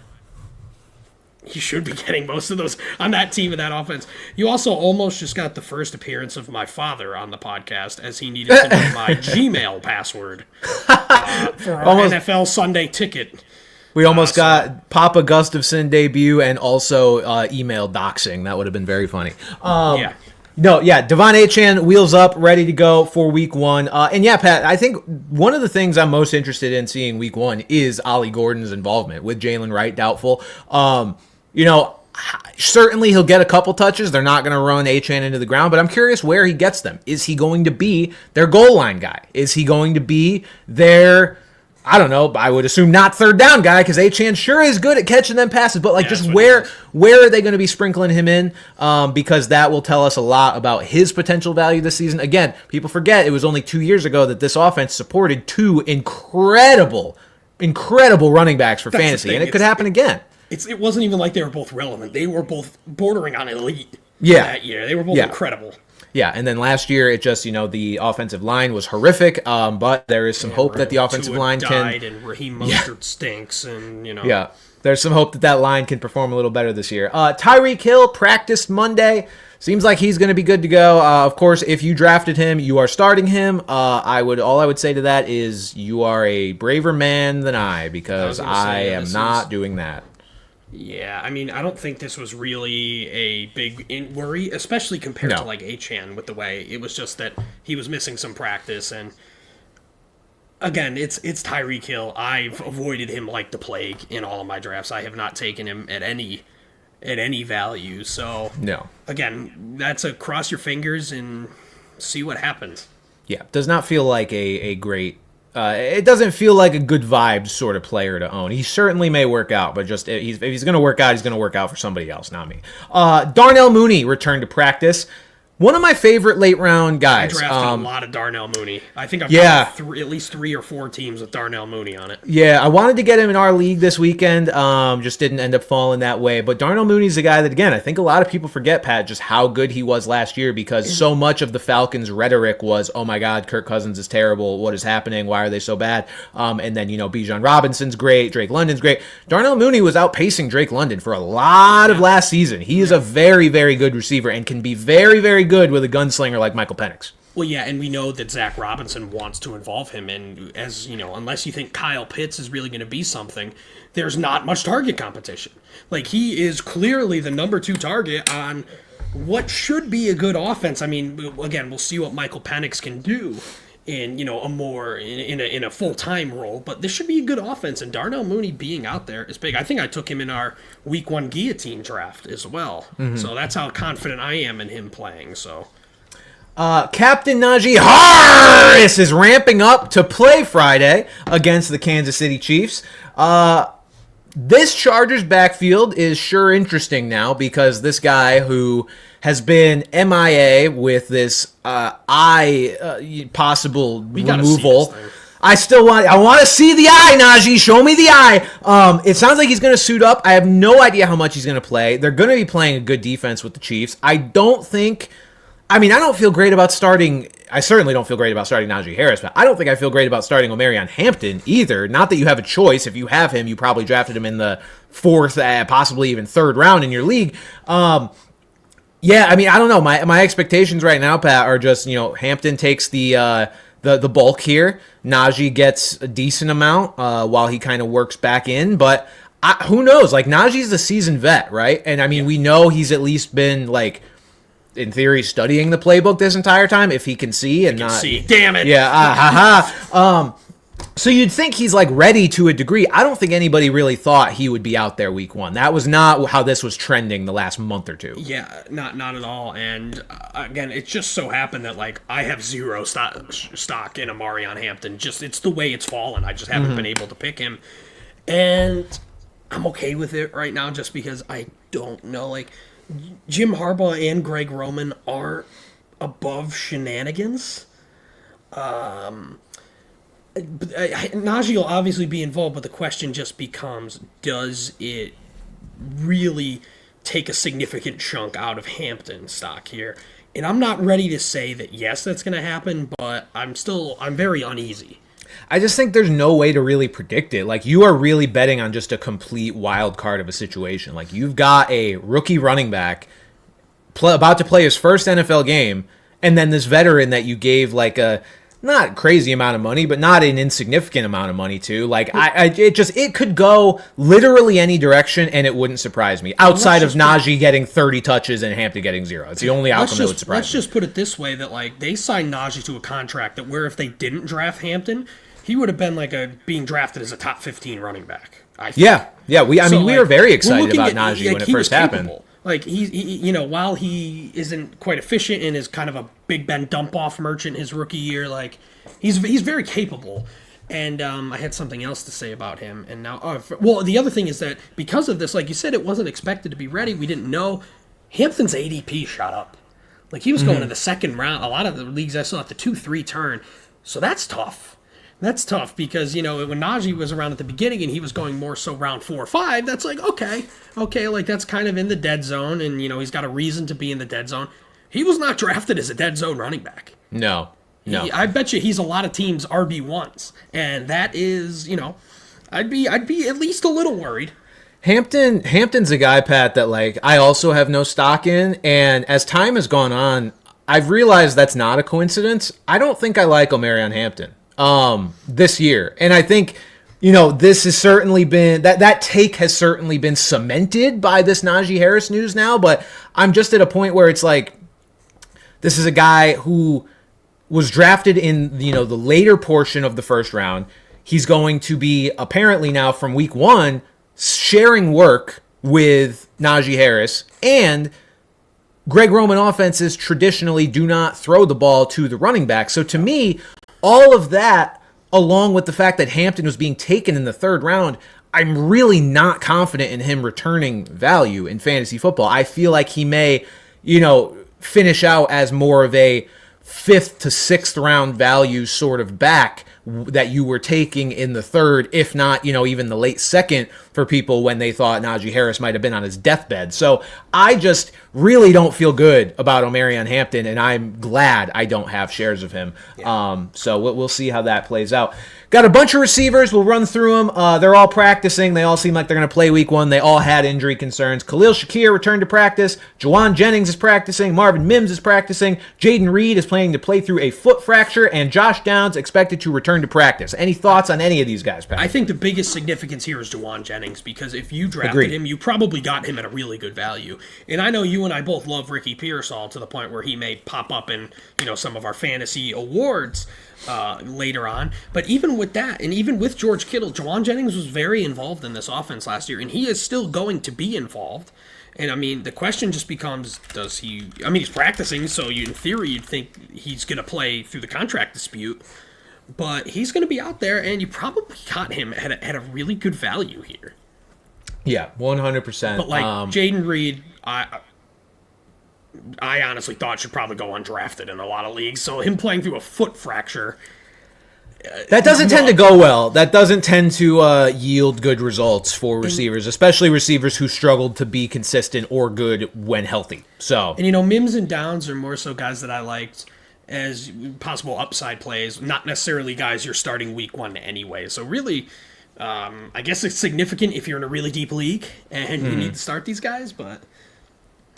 he should be getting most of those on that team and that offense. You also almost just got the first appearance of my father on the podcast, as he needed to know my Gmail password for our NFL Sunday ticket. We almost got Papa Gustafson debut and also email doxing. That would have been very funny. Yeah. No, yeah, Devon Achane, wheels up, ready to go for week one. And yeah, Pat, I think one of the things I'm most interested in seeing week one is Ollie Gordon's involvement with Jalen Wright doubtful. Certainly he'll get a couple touches. They're not going to run Achane into the ground, but I'm curious where he gets them. Is he going to be their goal line guy? Is he going to be their, I don't know, I would assume not third down guy, because Achane sure is good at catching them passes, but just where are they going to be sprinkling him in? Because that will tell us a lot about his potential value this season. Again, people forget it was only 2 years ago that this offense supported two incredible running backs for fantasy, and it could happen again. It wasn't even like they were both relevant. They were both bordering on elite that year. They were both incredible. Yeah, and then last year, it just, the offensive line was horrific, but there is some hope that the offensive line died, and Raheem Mostert stinks, and, Yeah, there's some hope that line can perform a little better this year. Tyreek Hill practiced Monday. Seems like he's going to be good to go. Of course, if you drafted him, you are starting him. All I would say to that is you are a braver man than I, because I am not doing that. Yeah, I mean, I don't think this was really a big worry, especially compared to Achane, with the way it was just that he was missing some practice. And again, it's Tyreek Hill. I've avoided him like the plague in all of my drafts. I have not taken him at any value. So again, that's a cross your fingers and see what happens. Yeah, does not feel like a great. It doesn't feel like a good vibes sort of player to own. He certainly may work out, but just if he's going to work out, he's going to work out for somebody else, not me. Darnell Mooney returned to practice. One of my favorite late round guys. I drafted a lot of Darnell Mooney. I think I've got at least 3 or 4 teams with Darnell Mooney on it. Yeah, I wanted to get him in our league this weekend. Just didn't end up falling that way. But Darnell Mooney's a guy that, again, I think a lot of people forget, Pat, just how good he was last year, because so much of the Falcons' rhetoric was, oh my God, Kirk Cousins is terrible. What is happening? Why are they so bad? And then, Bijan Robinson's great. Drake London's great. Darnell Mooney was outpacing Drake London for a lot of last season. He is a very, very good receiver and can be very, very good with a gunslinger like Michael Penix. Well, yeah, and we know that Zach Robinson wants to involve him, and as you know, unless you think Kyle Pitts is really going to be something, there's not much target competition. Like, he is clearly the number 2 target on what should be a good offense. I mean, again, we'll see what Michael Penix can do in in a full-time role, but this should be a good offense, and Darnell Mooney being out there is big. I think I took him in our week 1 guillotine draft as well. Mm-hmm. So that's how confident I am in him playing. So Captain Najee Harris is ramping up to play Friday against the Kansas City Chiefs. This Chargers backfield is sure interesting now, because this guy who has been MIA with this possible removal. I want to see the eye, Najee. Show me the eye. It sounds like he's going to suit up. I have no idea how much he's going to play. They're going to be playing a good defense with the Chiefs. I don't think I mean, I don't feel great about starting. I certainly don't feel great about starting Najee Harris, but I don't think I feel great about starting Omarion Hampton either. Not that you have a choice. If you have him, you probably drafted him in the fourth, possibly even third round in your league. Yeah, I mean, I don't know. My expectations right now, Pat, are just, Hampton takes the bulk here. Najee gets a decent amount while he kind of works back in, but who knows? Like, Najee's a seasoned vet, right? And I mean, we know he's at least been like, in theory, studying the playbook this entire time, if he can see and not see. Damn it. Yeah. So you'd think he's like ready to a degree. I don't think anybody really thought he would be out there week one. That was not how this was trending the last month or two. Yeah, not at all. And again, it just so happened that like I have zero stock in Omarion Hampton. Just it's the way it's fallen. I just haven't been able to pick him, and I'm okay with it right now, just because I don't know. Like, Jim Harbaugh and Greg Roman are above shenanigans. Najee will obviously be involved, but the question just becomes, does it really take a significant chunk out of Hampton stock here? And I'm not ready to say that yes, that's going to happen, but I'm very uneasy. I just think there's no way to really predict it. Like, you are really betting on just a complete wild card of a situation. Like, you've got a rookie running back about to play his first NFL game, and then this veteran that you gave like a not crazy amount of money, but not an insignificant amount of money to. Like, it could go literally any direction, and it wouldn't surprise me. Outside of Najee getting 30 touches and Hampton getting 0. It's the only outcome that would surprise me. Let's just put it this way, that like they signed Najee to a contract that where if they didn't draft Hampton, he would have been like being drafted as a top 15 running back. I think. Yeah. We were very excited about Najee when it first happened. Like, he while he isn't quite efficient and is kind of a Big Ben dump-off merchant his rookie year, like, he's very capable. And I had something else to say about him. And now, the other thing is that because of this, like you said, it wasn't expected to be ready. We didn't know. Hampton's ADP shot up. Like, he was going in the second round. A lot of the leagues I saw at the 2-3 turn. So that's tough. That's tough because, when Najee was around at the beginning and he was going more so round 4 or 5, that's like, okay, like that's kind of in the dead zone, and, he's got a reason to be in the dead zone. He was not drafted as a dead zone running back. No. I bet you he's a lot of teams' RB1s, and that is, I'd be at least a little worried. Hampton's a guy, Pat, that like I also have no stock in, and as time has gone on, I've realized that's not a coincidence. I don't think I like Omarion Hampton this year. And I think, this has certainly been, that take has certainly been cemented by this Najee Harris news now, but I'm just at a point where it's like, this is a guy who was drafted in, the later portion of the first round. He's going to be apparently now from week 1 sharing work with Najee Harris, and Greg Roman offenses traditionally do not throw the ball to the running back. So to me, all of that, along with the fact that Hampton was being taken in the third round, I'm really not confident in him returning value in fantasy football. I feel like he may, finish out as more of a 5th to 6th round value sort of back that you were taking in the third, if not, even the late second for people when they thought Najee Harris might have been on his deathbed. So I just really don't feel good about Omarion Hampton, and I'm glad I don't have shares of him. Yeah. So we'll see how that plays out. Got a bunch of receivers. We'll run through them. They're all practicing. They all seem like they're going to play week 1. They all had injury concerns. Khalil Shakir returned to practice. Juwan Jennings is practicing. Marvin Mims is practicing. Jaden Reed is planning to play through a foot fracture. And Josh Downs expected to return to practice. Any thoughts on any of these guys, Pat? I think the biggest significance here is Juwan Jennings, because if you drafted him, you probably got him at a really good value. And I know you and I both love Ricky Pearsall to the point where he may pop up in some of our fantasy awards later on. But even with that, and even with George Kittle, Juwan Jennings was very involved in this offense last year, and he is still going to be involved. And, I mean, the question just becomes, does he... I mean, he's practicing, so in theory you'd think he's going to play through the contract dispute. But he's going to be out there, and you probably got him at a really good value here. Yeah, 100%. But, like, Jaden Reed, I honestly thought should probably go undrafted in a lot of leagues. So him playing through a foot fracture, That doesn't tend to go well. That doesn't tend to yield good results for receivers, especially receivers who struggled to be consistent or good when healthy. So, and Mims and Downs are more so guys that I liked as possible upside plays, not necessarily guys you're starting week 1 anyway. So really, I guess it's significant if you're in a really deep league and you need to start these guys, but...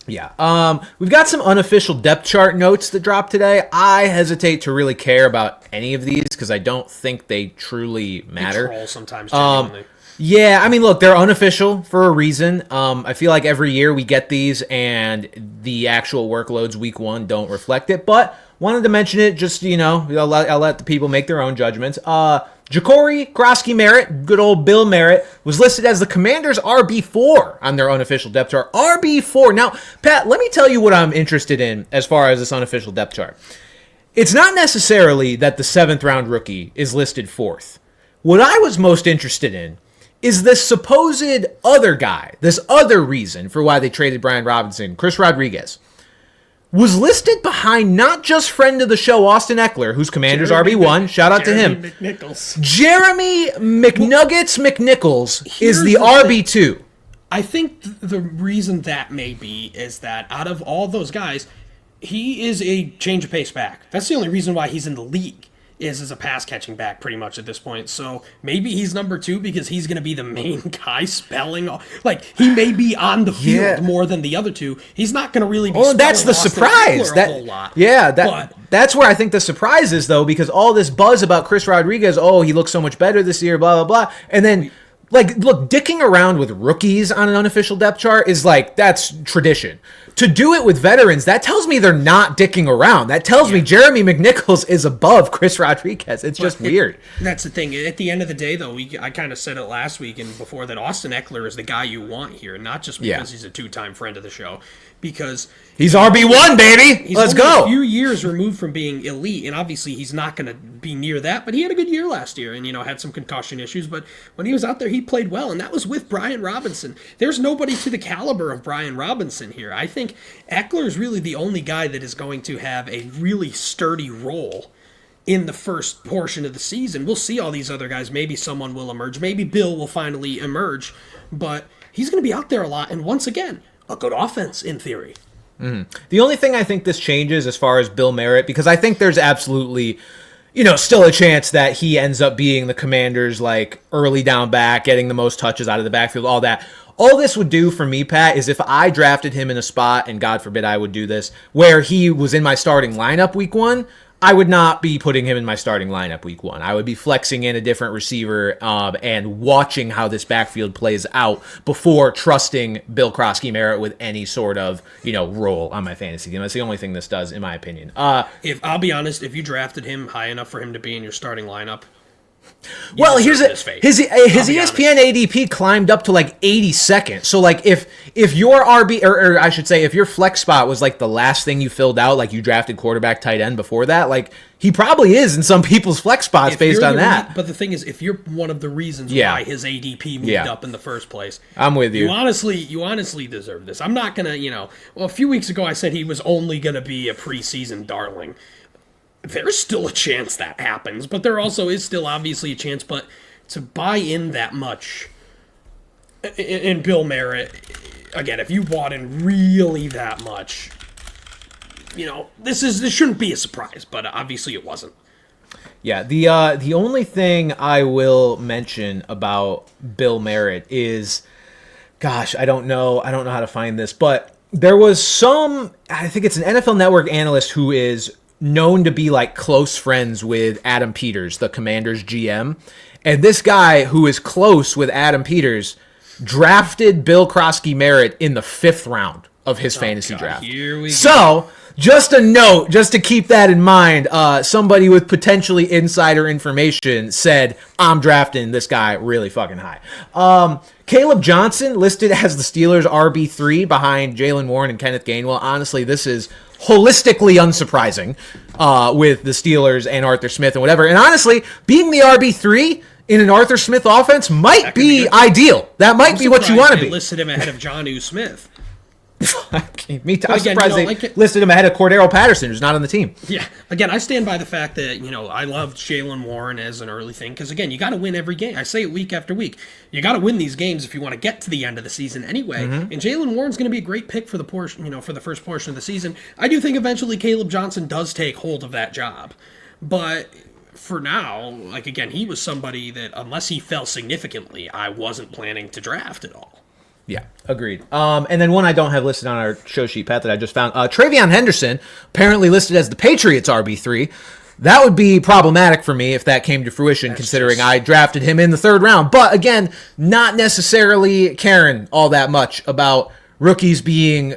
Yeah. We've got some unofficial depth chart notes that dropped today. I hesitate to really care about any of these because I don't think they truly matter. They troll sometimes, genuinely. Yeah, I mean, look, they're unofficial for a reason. I feel like every year we get these and the actual workloads week 1 don't reflect it, but wanted to mention it just, I'll let the people make their own judgments. Ja'Cory Groskey-Merritt, good old Bill Merritt, was listed as the Commanders' RB4 on their unofficial depth chart. RB4. Now, Pat, let me tell you what I'm interested in as far as this unofficial depth chart. It's not necessarily that the 7th-round rookie is listed 4th. What I was most interested in is this supposed other guy, this other reason for why they traded Brian Robinson, Chris Rodriguez, was listed behind not just friend of the show, Austin Eckler, who's Commander's RB1. Shout out to him. Jeremy McNuggets McNichols is the RB2. I think the reason that may be is that out of all those guys, he is a change of pace back. That's the only reason why he's in the league. Is as a pass-catching back pretty much at this point. So maybe he's number 2 because he's going to be the main guy spelling. Like, he may be on the field more than the other two. He's not going to really be spelling that's the surprise. A whole lot. Yeah, that's where I think the surprise is, though, because all this buzz about Chris Rodriguez, he looks so much better this year, blah, blah, blah. And then, look, dicking around with rookies on an unofficial depth chart is, that's tradition. To do it with veterans, that tells me they're not dicking around. That tells me Jeremy McNichols is above Chris Rodriguez. It's just weird. That's the thing. At the end of the day, though, I kind of said it last week and before that Austin Eckler is the guy you want here, not just because he's a 2-time friend of the show, because he's RB1, baby. Let's go. A few years removed from being elite, and obviously he's not going to be near that, but he had a good year last year and, had some concussion issues, but when he was out there, he played well, and that was with Brian Robinson. There's nobody to the caliber of Brian Robinson here. I think Eckler is really the only guy that is going to have a really sturdy role in the first portion of the season. We'll see all these other guys. Maybe someone will emerge. Maybe Bill will finally emerge, but he's going to be out there a lot, and once again, a good offense in theory. Mm-hmm. The only thing I think this changes as far as Bill Merritt, because I think there's absolutely, still a chance that he ends up being the Commanders' early down back, getting the most touches out of the backfield, all that. All this would do for me, Pat, is if I drafted him in a spot, and God forbid I would do this, where he was in my starting lineup week 1, I would not be putting him in my starting lineup week 1. I would be flexing in a different receiver and watching how this backfield plays out before trusting Bill Groskey-Merritt with any sort of, role on my fantasy team. That's the only thing this does, in my opinion. If I'll be honest, if you drafted him high enough for him to be in your starting lineup, well, his ESPN ADP climbed up to 82nd. So if your RB or I should say if your flex spot was the last thing you filled out, you drafted quarterback, tight end before that, he probably is in some people's flex spots based on that. But the thing is, if you're one of the reasons why his ADP moved up in the first place, I'm with you. You honestly deserve this. I'm not gonna, a few weeks ago I said he was only gonna be a preseason darling. There's still a chance that happens, but there also is still obviously a chance. But to buy in that much in Bill Merritt, again, if you bought in really that much, this shouldn't be a surprise, but obviously it wasn't. Yeah, the only thing I will mention about Bill Merritt is, gosh, I don't know how to find this, but there was I think it's an NFL Network analyst who is known to be close friends with Adam Peters, the Commanders GM. And this guy who is close with Adam Peters drafted Bill Groskey-Merritt in the 5th round of his fantasy draft. Here we go. So, just a note, just to keep that in mind, somebody with potentially insider information said, I'm drafting this guy really fucking high. Caleb Johnson listed as the Steelers' RB3 behind Jalen Warren and Kenneth Gainwell. Honestly, this is holistically unsurprising with the Steelers and Arthur Smith and whatever. And honestly, being the RB3 in an Arthur Smith offense might be ideal. That might be what you want to be. They listed him ahead of Jonnu Smith. Me too. I'm again, surprised they listed him ahead of Cordero Patterson, who's not on the team. Yeah. Again, I stand by the fact that, I loved Jaylen Warren as an early thing because, again, you got to win every game. I say it week after week. You got to win these games if you want to get to the end of the season anyway. And Jaylen Warren's going to be a great pick for the portion, for the first portion of the season. I do think eventually Caleb Johnson does take hold of that job. But for now, again, he was somebody that, unless he fell significantly, I wasn't planning to draft at all. Yeah, agreed. And then one I don't have listed on our show sheet, Pat, that I just found. Travion Henderson, apparently listed as the Patriots RB3. That would be problematic for me if that came to fruition, considering I drafted him in the 3rd round. But again, not necessarily caring all that much about rookies being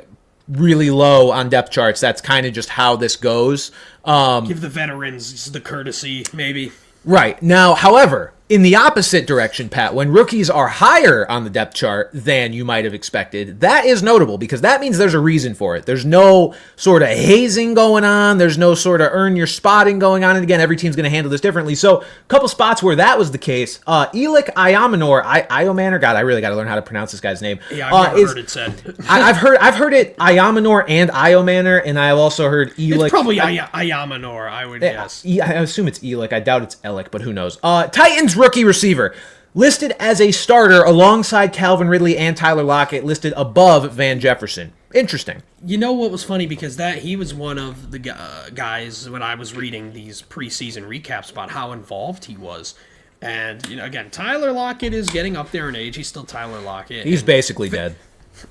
really low on depth charts. That's kind of just how this goes. Give the veterans the courtesy, maybe. Right. Now, however, in the opposite direction, Pat, when rookies are higher on the depth chart than you might have expected, that is notable because that means there's a reason for it. There's no sort of hazing going on. There's no sort of earn your spotting going on. And again, every team's going to handle this differently. So a couple spots where that was the case. Elik Iomanor, Iomanor, God, I really got to learn how to pronounce this guy's name. Yeah, I've never heard it said. I've heard it Iomanor and Iomanor, and I've also heard Elik. It's probably Iomanor, I would guess. I assume it's Elik. I doubt it's Elik, but who knows. Titans rookie receiver, listed as a starter alongside Calvin Ridley and Tyler Lockett, listed above Van Jefferson. Interesting. You know what was funny? Because he was one of the guys when I was reading these preseason recaps about how involved he was. And, again, Tyler Lockett is getting up there in age. He's still Tyler Lockett. He's basically dead.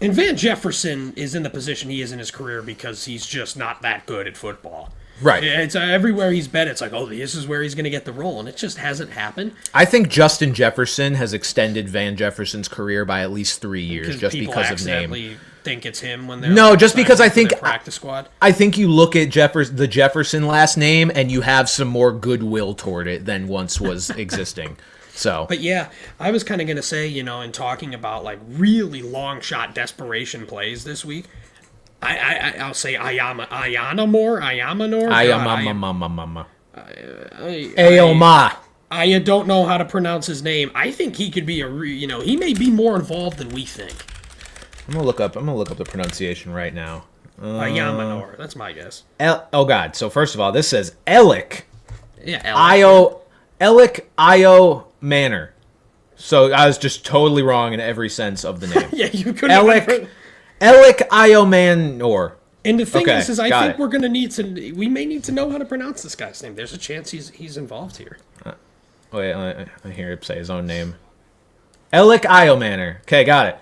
And Van Jefferson is in the position he is in his career because he's just not that good at football. Right. It's everywhere he's been, it's like, oh, this is where he's going to get the role, and it just hasn't happened. I think Justin Jefferson has extended Van Jefferson's career by at least 3 years just because of name. Think it's him when they're just because I think practice squad. I think you look at the Jefferson last name and you have some more goodwill toward it than once was existing. So, but yeah, I was kind of going to say, in talking about really long shot desperation plays this week. I'll say Iomanor. Aoma. I don't know how to pronounce his name. I think he could be he may be more involved than we think. I'm gonna look up the pronunciation right now. Iomanor. That's my guess. Oh God. So first of all, this says Elik. Yeah, Elik Iomanor. So I was just totally wrong in every sense of the name. Yeah, you couldn't. Elik Iomanor. And the thing is I think we may need to know how to pronounce this guy's name. There's a chance he's involved here. Wait, I hear him say his own name. Elik Iomanor. Okay, got it.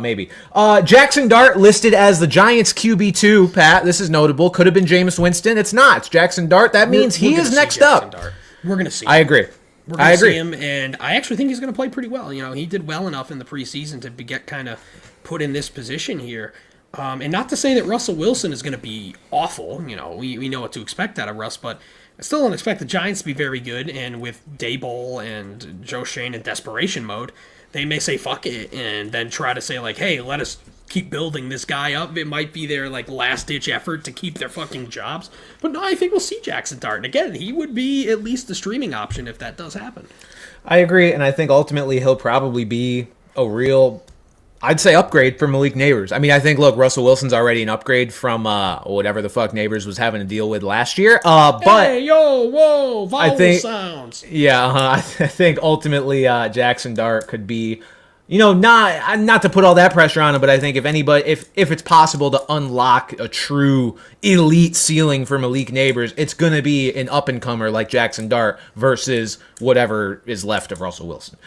Maybe. Jackson Dart listed as the Giants QB2, Pat. This is notable. Could have been Jameis Winston. It's not. It's Jackson Dart. That means he is next up. We're going to see him. I agree. We're going to see him, and I actually think he's going to play pretty well. He did well enough in the preseason to get kind of put in this position here. And not to say that Russell Wilson is going to be awful. We know what to expect out of Russ, but I still don't expect the Giants to be very good. And with Daboll and Joe Shane in desperation mode, they may say fuck it and then try to say hey, let us keep building this guy up. It might be their last ditch effort to keep their fucking jobs. But no, I think we'll see Jackson Dart. And again, he would be at least the streaming option if that does happen. I agree, and I think ultimately he'll probably be a real, I'd say, upgrade for Malik Neighbors. I mean, I think, look, Russell Wilson's already an upgrade from whatever the fuck Neighbors was having to deal with last year. But hey, yo, whoa, vowel sounds. Yeah, I think ultimately Jackson Dart could be, not to put all that pressure on him, but I think if it's possible to unlock a true elite ceiling for Malik Neighbors, it's going to be an up-and-comer like Jackson Dart versus whatever is left of Russell Wilson.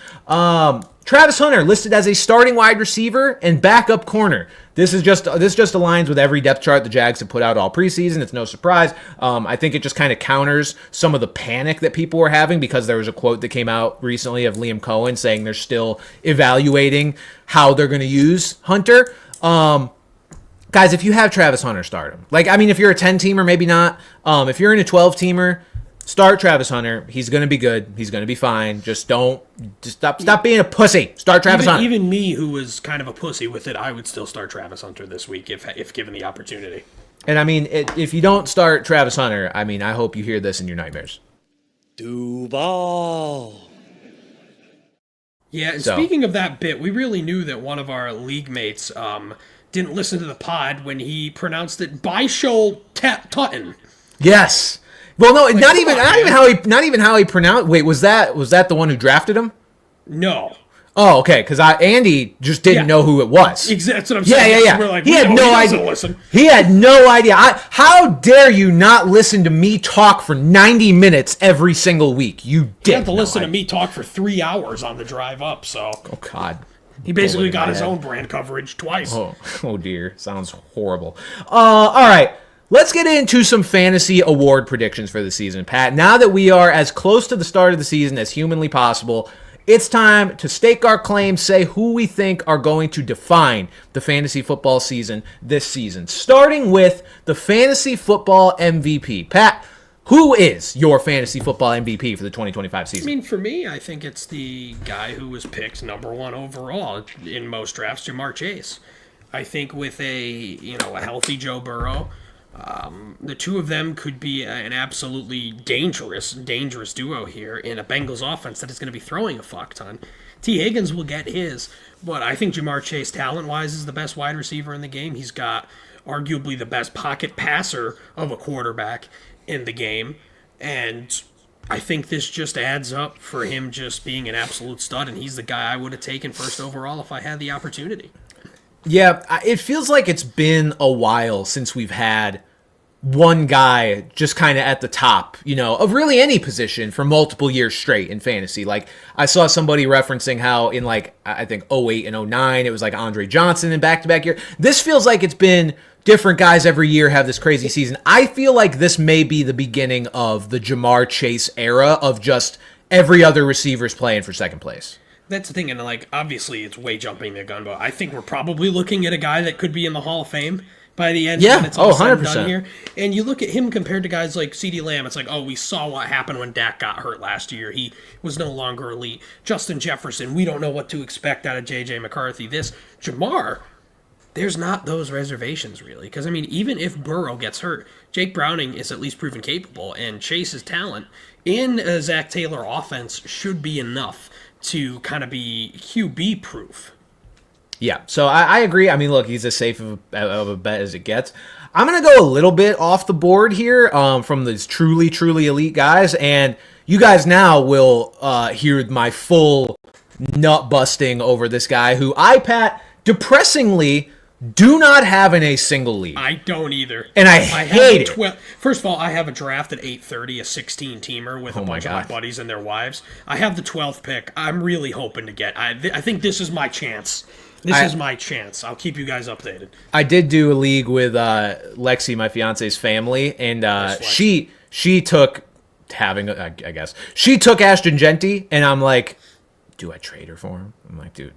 Travis Hunter listed as a starting wide receiver and backup corner. This just aligns with every depth chart the Jags have put out all preseason. It's no surprise. I think it just kind of counters some of the panic that people were having because there was a quote that came out recently of Liam Cohen saying they're still evaluating how they're going to use Hunter. Guys, if you have Travis Hunter, start him. If you're a 10-teamer, maybe not. If you're in a 12-teamer, start Travis Hunter. He's going to be good. He's going to be fine. Just stop being a pussy. Start Travis Hunter. Even me, who was kind of a pussy with it, I would still start Travis Hunter this week if given the opportunity. And I mean, if you don't start Travis Hunter, I mean, I hope you hear this in your nightmares. Duval. Yeah, and speaking of that bit, we really knew that one of our league mates didn't listen to the pod when he pronounced it Bishol Tutton. Yes. Well, no, not even how he pronounced. Wait, was that the one who drafted him? No. Oh, okay. Because Andy just didn't know who it was. Exactly. That's what I'm saying. Yeah. We're like, he had no idea. Listen. He had no idea. How dare you not listen to me talk for 90 minutes every single week? You did. You have to listen to me talk for 3 hours on the drive up. So. Oh God. He basically got his own brand coverage twice. Oh dear. Sounds horrible. All right. Let's get into some fantasy award predictions for the season, Pat. Now that we are as close to the start of the season as humanly possible, it's time to stake our claim, say who we think are going to define the fantasy football season this season. Starting with the fantasy football MVP. Pat, who is your fantasy football MVP for the 2025 season? I mean, for me, I think it's the guy who was picked number 1 overall in most drafts, Jamar Chase. I think with a healthy Joe Burrow, the two of them could be an absolutely dangerous duo here in a Bengals offense that is going to be throwing a fuck ton. T. Higgins will get his, but I think Jamar Chase, talent-wise, is the best wide receiver in the game. He's got arguably the best pocket passer of a quarterback in the game, and I think this just adds up for him just being an absolute stud, and he's the guy I would have taken first overall if I had the opportunity. Yeah, it feels like it's been a while since we've had one guy just kind of at the top, of really any position for multiple years straight in fantasy. Like, I saw somebody referencing how in, I think 08 and 09, it was like Andre Johnson in back-to-back year. This feels like it's been different guys every year have this crazy season. I feel like this may be the beginning of the Jamar Chase era of just every other receiver's playing for second place. That's the thing, and obviously it's way jumping the gun, but I think we're probably looking at a guy that could be in the Hall of Fame by the end when it's all said and done here. And you look at him compared to guys like CeeDee Lamb, it's like, we saw what happened when Dak got hurt last year. He was no longer elite. Justin Jefferson, we don't know what to expect out of J.J. McCarthy. This Jamar, there's not those reservations, really. Because, even if Burrow gets hurt, Jake Browning is at least proven capable, and Chase's talent in a Zach Taylor offense should be enough to kind of be QB-proof. Yeah, so I agree. Look, he's as safe of a bet as it gets. I'm going to go a little bit off the board here from these truly, truly elite guys, and you guys now will hear my full nut busting over this guy who Pat, depressingly do not have in a single league. I don't either. And I hate it. First of all, I have a draft at 8:30, a 16-teamer with a bunch of my buddies and their wives. I have the 12th pick. I'm really hoping to get. I think this is my chance. This is my chance. I'll keep you guys updated. I did do a league with Lexi, my fiance's family, and she took she took Ashton Genty, and I'm like, do I trade her for him? I'm like, dude,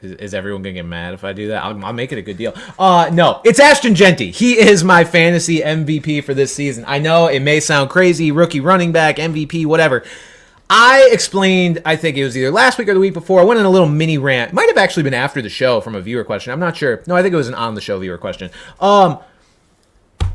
is everyone going to get mad if I do that? I'll make it a good deal. No, it's Ashton Genty. He is my fantasy MVP for this season. I know it may sound crazy, rookie running back, MVP, whatever. I explained, I think it was either last week or the week before, I went on a little mini rant. Might have actually been after the show from a viewer question. I'm not sure. No, I think it was an on-the-show viewer question.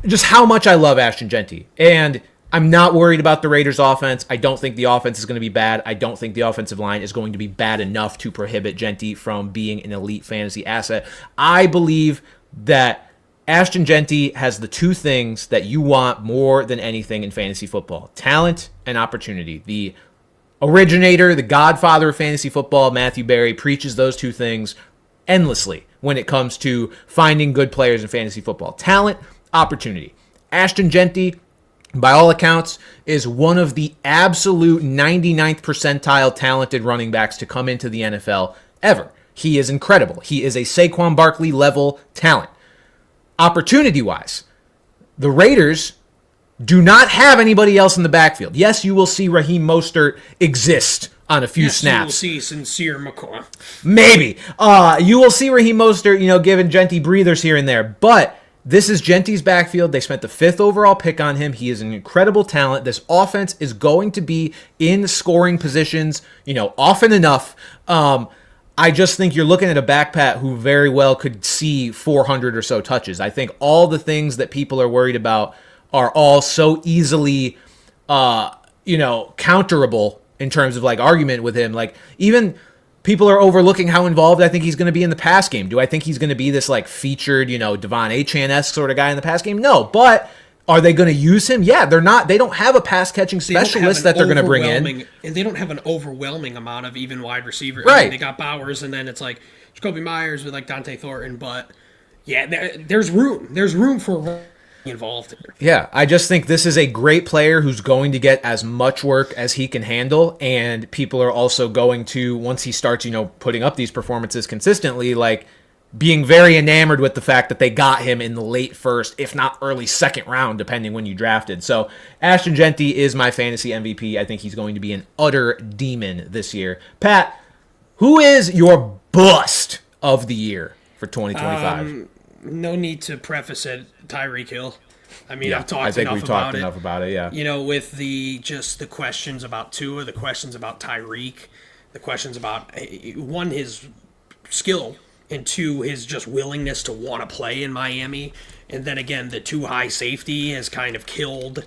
Just how much I love Ashton Genty. And I'm not worried about the Raiders' offense. I don't think the offense is going to be bad. I don't think the offensive line is going to be bad enough to prohibit Genty from being an elite fantasy asset. I believe that Ashton Genty has the two things that you want more than anything in fantasy football: talent and opportunity. The originator, the godfather of fantasy football, Matthew Berry, preaches those two things endlessly when it comes to finding good players in fantasy football. Talent, opportunity. Ashton Genty, by all accounts, is one of the absolute 99th percentile talented running backs to come into the NFL ever. He is incredible. He is a Saquon Barkley level talent. Opportunity-wise, the Raiders do not have anybody else in the backfield. Yes, you will see Raheem Mostert exist on a few snaps. You will see Sincere McCoy. Maybe. You will see Raheem Mostert, giving Genty breathers here and there. But this is Genty's backfield. They spent the 5th overall pick on him. He is an incredible talent. This offense is going to be in scoring positions, often enough. I just think you're looking at a backpat who very well could see 400 or so touches. I think all the things that people are worried about are all so easily, counterable in terms of argument with him. Like, even people are overlooking how involved I think he's going to be in the pass game. Do I think he's going to be this like featured, Devon Achane-esque sort of guy in the pass game? No, but are they going to use him? Yeah, they're not. They don't have a pass catching specialist that they're going to bring in, and they don't have an overwhelming amount of even wide receivers. Right? I mean, they got Bowers, and then it's like Jacoby Myers with like Dante Thornton, but yeah, there's room. There's room for involved here. Yeah, I just think this is a great player who's going to get as much work as he can handle, and people are also going to, once he starts, putting up these performances consistently, like being very enamored with the fact that they got him in the late first, if not early second round, depending when you drafted. So Ashton Genty is my fantasy MVP. I think he's going to be an utter demon this year. Pat, who is your bust of the year for 2025? No need to preface it, Tyreek Hill. I mean, Yeah, I've talked I think enough we've about talked it. enough about it, yeah. With the questions about Tua, the questions about Tyreek, the questions about, one, his skill, and two, his just willingness to want to play in Miami. And then again, the too high safety has kind of killed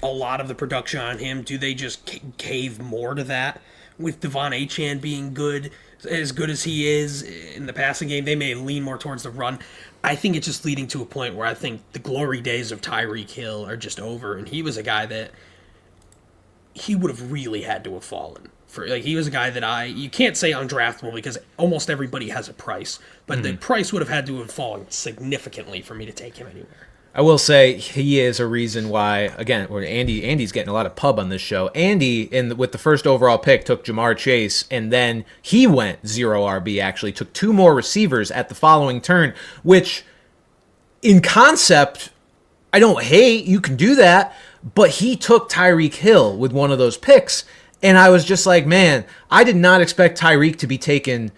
a lot of the production on him. Do they just cave more to that? With Devon Achane being good as he is in the passing game, they may lean more towards the run. I think it's just leading to a point where I think the glory days of Tyreek Hill are just over, and he was a guy that he would have really had to have fallen. He was a guy that you can't say undraftable because almost everybody has a price, but the price would have had to have fallen significantly for me to take him anywhere. I will say he is a reason why, again, Andy's getting a lot of pub on this show. Andy, with the first overall pick, took Jamar Chase, and then he went 0 RB, actually. Took 2 more receivers at the following turn, which, in concept, I don't hate. You can do that. But he took Tyreek Hill with one of those picks, and I was just like, man, I did not expect Tyreek to be taken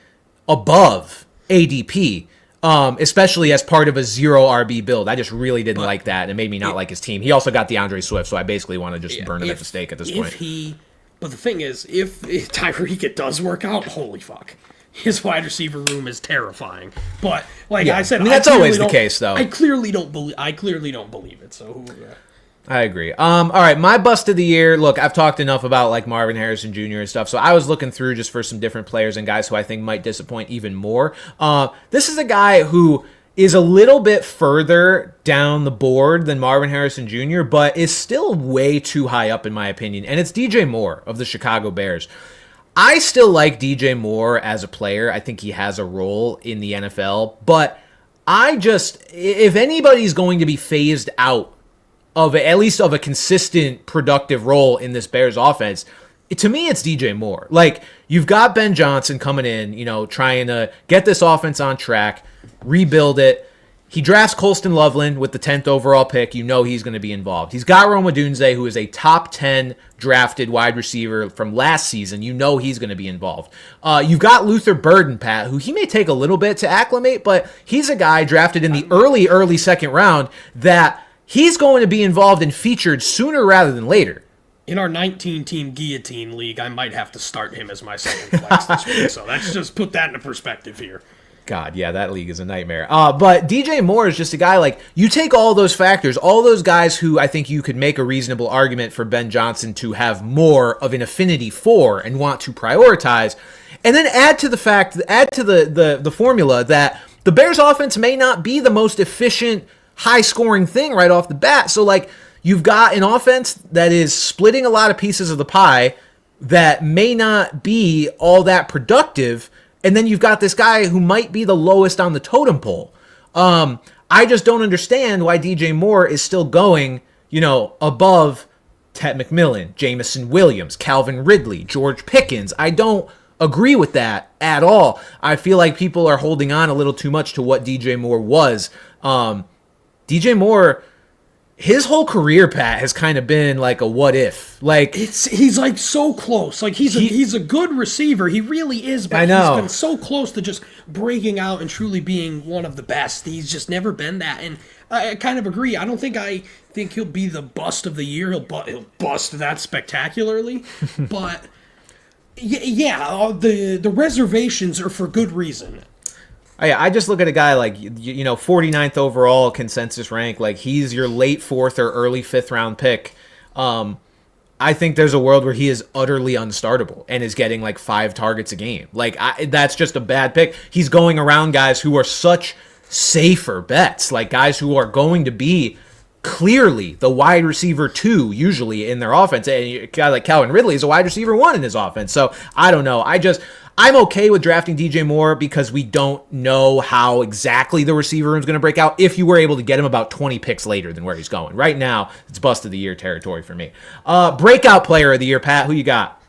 above ADP. Especially as part of a 0 RB build. I just really didn't like that, and it made me not like his team. He also got DeAndre Swift, so I basically want to just burn him at the stake at this point. But the thing is, if Tyreek it does work out, holy fuck. His wide receiver room is terrifying. But I said, that's always the case, though. I clearly don't believe it. So I agree. All right, my bust of the year. Look, I've talked enough about like Marvin Harrison Jr. and stuff, so I was looking through just for some different players and guys who I think might disappoint even more. This is a guy who is a little bit further down the board than Marvin Harrison Jr., but is still way too high up in my opinion, and it's DJ Moore of the Chicago Bears. I still like DJ Moore as a player. I think he has a role in the NFL, but if anybody's going to be phased out at least of a consistent, productive role in this Bears offense, to me, it's DJ Moore. Like, you've got Ben Johnson coming in, trying to get this offense on track, rebuild it. He drafts Colston Loveland with the 10th overall pick. He's going to be involved. He's got Rome Odunze, who is a top 10 drafted wide receiver from last season. He's going to be involved. You've got Luther Burden, Pat, who he may take a little bit to acclimate, but he's a guy drafted in the early second round that he's going to be involved and featured sooner rather than later. In our 19-team guillotine league, I might have to start him as my second flex this week. So let's just put that into perspective here. God, yeah, that league is a nightmare. But DJ Moore is just a guy, like, you take all those factors, all those guys who I think you could make a reasonable argument for Ben Johnson to have more of an affinity for and want to prioritize, and then add to the formula that the Bears offense may not be the most efficient, high-scoring thing right off the bat. So, like, you've got an offense that is splitting a lot of pieces of the pie that may not be all that productive, and then you've got this guy who might be the lowest on the totem pole. I just don't understand why DJ Moore is still going, above Ted McMillan, Jamison Williams, Calvin Ridley, George Pickens. I don't agree with that at all. I feel like people are holding on a little too much to what DJ Moore was. DJ Moore, his whole career, Pat, has kind of been like a what if. Like, he's like so close. Like he's a good receiver. He really is, but he's been so close to just breaking out and truly being one of the best. He's just never been that. And I kind of agree. I think he'll be the bust of the year. He'll bust that spectacularly. But yeah, the reservations are for good reason. I just look at a guy like, 49th overall consensus rank. Like, he's your late 4th or early 5th round pick. I think there's a world where he is utterly unstartable and is getting like 5 targets a game. Like, that's just a bad pick. He's going around guys who are such safer bets, like guys who are going to be clearly the wide receiver 2 usually in their offense. And a guy like Calvin Ridley is a wide receiver 1 in his offense. So I don't know. I'm okay with drafting DJ Moore because we don't know how exactly the receiver room is going to break out if you were able to get him about 20 picks later than where he's going. Right now, it's bust of the year territory for me. Breakout player of the year, Pat, who you got?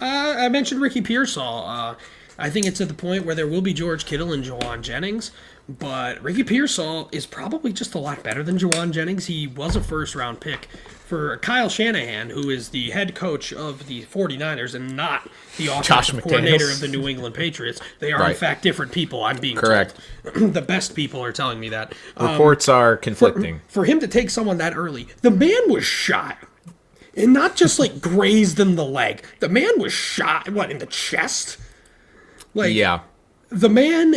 I mentioned Ricky Pearsall. I think it's at the point where there will be George Kittle and Jawan Jennings, but Ricky Pearsall is probably just a lot better than Jawan Jennings. He was a first-round pick for Kyle Shanahan, who is the head coach of the 49ers and not the offensive coordinator of the New England Patriots. They are, in fact, different people, I'm being correct. Told. The best people are telling me that. Reports are conflicting. For him to take someone that early, the man was shot. And not just, like, grazed in the leg. The man was shot, in the chest? Like, yeah. The man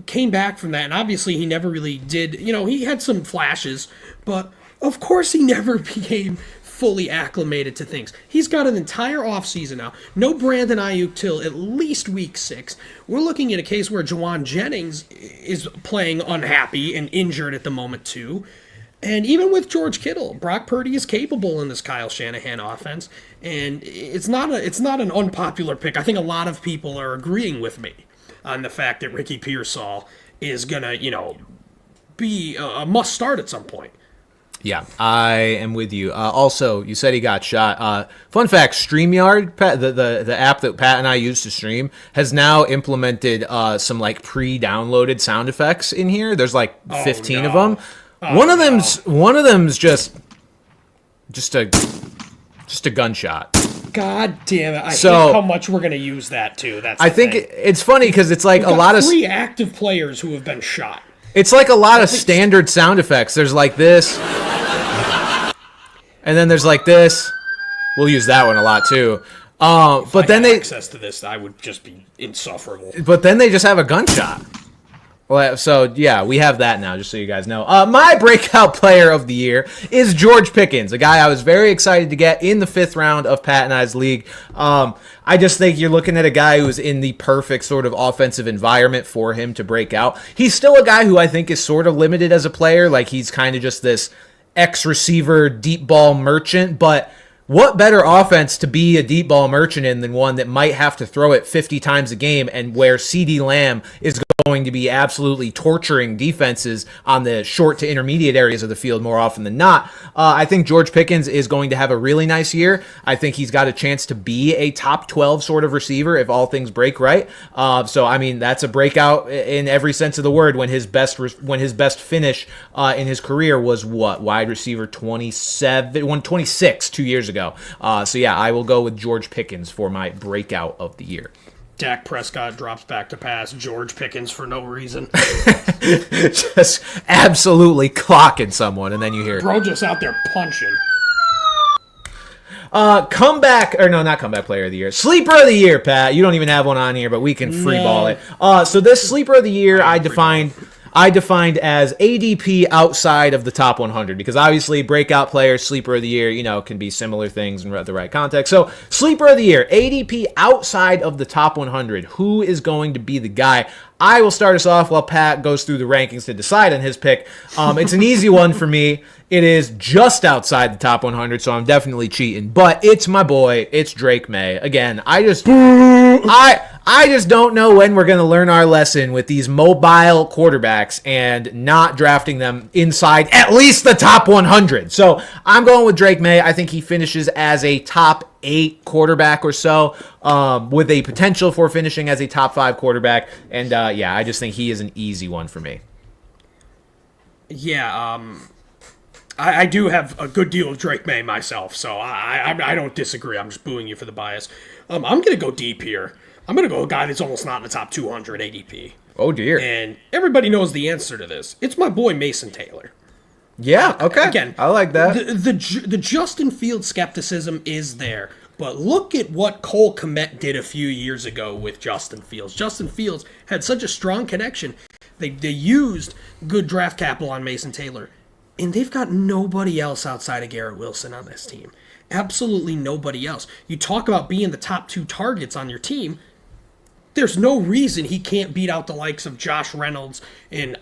came back from that, and obviously he never really did. He had some flashes, but of course he never became fully acclimated to things. He's got an entire offseason now. No Brandon Ayuk till at least week 6. We're looking at a case where Jawan Jennings is playing unhappy and injured at the moment, too. And even with George Kittle, Brock Purdy is capable in this Kyle Shanahan offense, and it's not an unpopular pick. I think a lot of people are agreeing with me on the fact that Ricky Pearsall is gonna, be a must start at some point. Yeah, I am with you. Also, you said he got shot. Fun fact, StreamYard, Pat, the app that Pat and I use to stream, has now implemented some like pre-downloaded sound effects in here. There's like 15 of them. One of them's just a gunshot. God damn it! I hate how much we're gonna use that too. I think it's funny because it's like a lot of 3 active players who have been shot. It's like a lot of standard sound effects. There's like this, and then there's like this. We'll use that one a lot too. But then access to this, I would just be insufferable. But then they just have a gunshot. Well, so yeah, we have that now, just so you guys know. My breakout player of the year is George Pickens, a guy I was very excited to get in the 5th round of Pat and I's league. I just think you're looking at a guy who's in the perfect sort of offensive environment for him to break out. He's still a guy who I think is sort of limited as a player. Like, he's kind of just this ex-receiver, deep ball merchant, but what better offense to be a deep ball merchant in than one that might have to throw it 50 times a game and where CeeDee Lamb is going to be absolutely torturing defenses on the short to intermediate areas of the field more often than not. I think George Pickens is going to have a really nice year. I think he's got a chance to be a top 12 sort of receiver if all things break right. So I mean, that's a breakout in every sense of the word. When his best finish in his career was wide receiver 26 2 years ago. So yeah, I will go with George Pickens for my breakout of the year. Dak Prescott drops back to pass George Pickens for no reason. Just absolutely clocking someone, and then you hear bro just out there punching. Not comeback player of the year. Sleeper of the year, Pat. You don't even have one on here, but we can freeball it. So this sleeper of the year I defined as ADP outside of the top 100, because obviously breakout player, sleeper of the year, can be similar things in the right context. So sleeper of the year, ADP outside of the top 100. Who is going to be the guy? I will start us off while Pat goes through the rankings to decide on his pick. It's an easy one for me. It is just outside the top 100, so I'm definitely cheating. But it's my boy. It's Drake May. Again, I just don't know when we're going to learn our lesson with these mobile quarterbacks and not drafting them inside at least the top 100. So I'm going with Drake May. I think he finishes as a top 8 quarterback or so, with a potential for finishing as a top 5 quarterback. And I just think he is an easy one for me. Yeah, I do have a good deal of Drake May myself, so I don't disagree. I'm just booing you for the bias. I'm going to go deep here. I'm going to go a guy that's almost not in the top 200 ADP. Oh, dear. And everybody knows the answer to this. It's my boy Mason Taylor. Yeah, okay. Again, I like that. The Justin Fields skepticism is there, but look at what Cole Kmet did a few years ago with Justin Fields. Justin Fields had such a strong connection. They used good draft capital on Mason Taylor. And they've got nobody else outside of Garrett Wilson on this team. Absolutely nobody else. You talk about being the top 2 targets on your team. There's no reason he can't beat out the likes of Josh Reynolds, and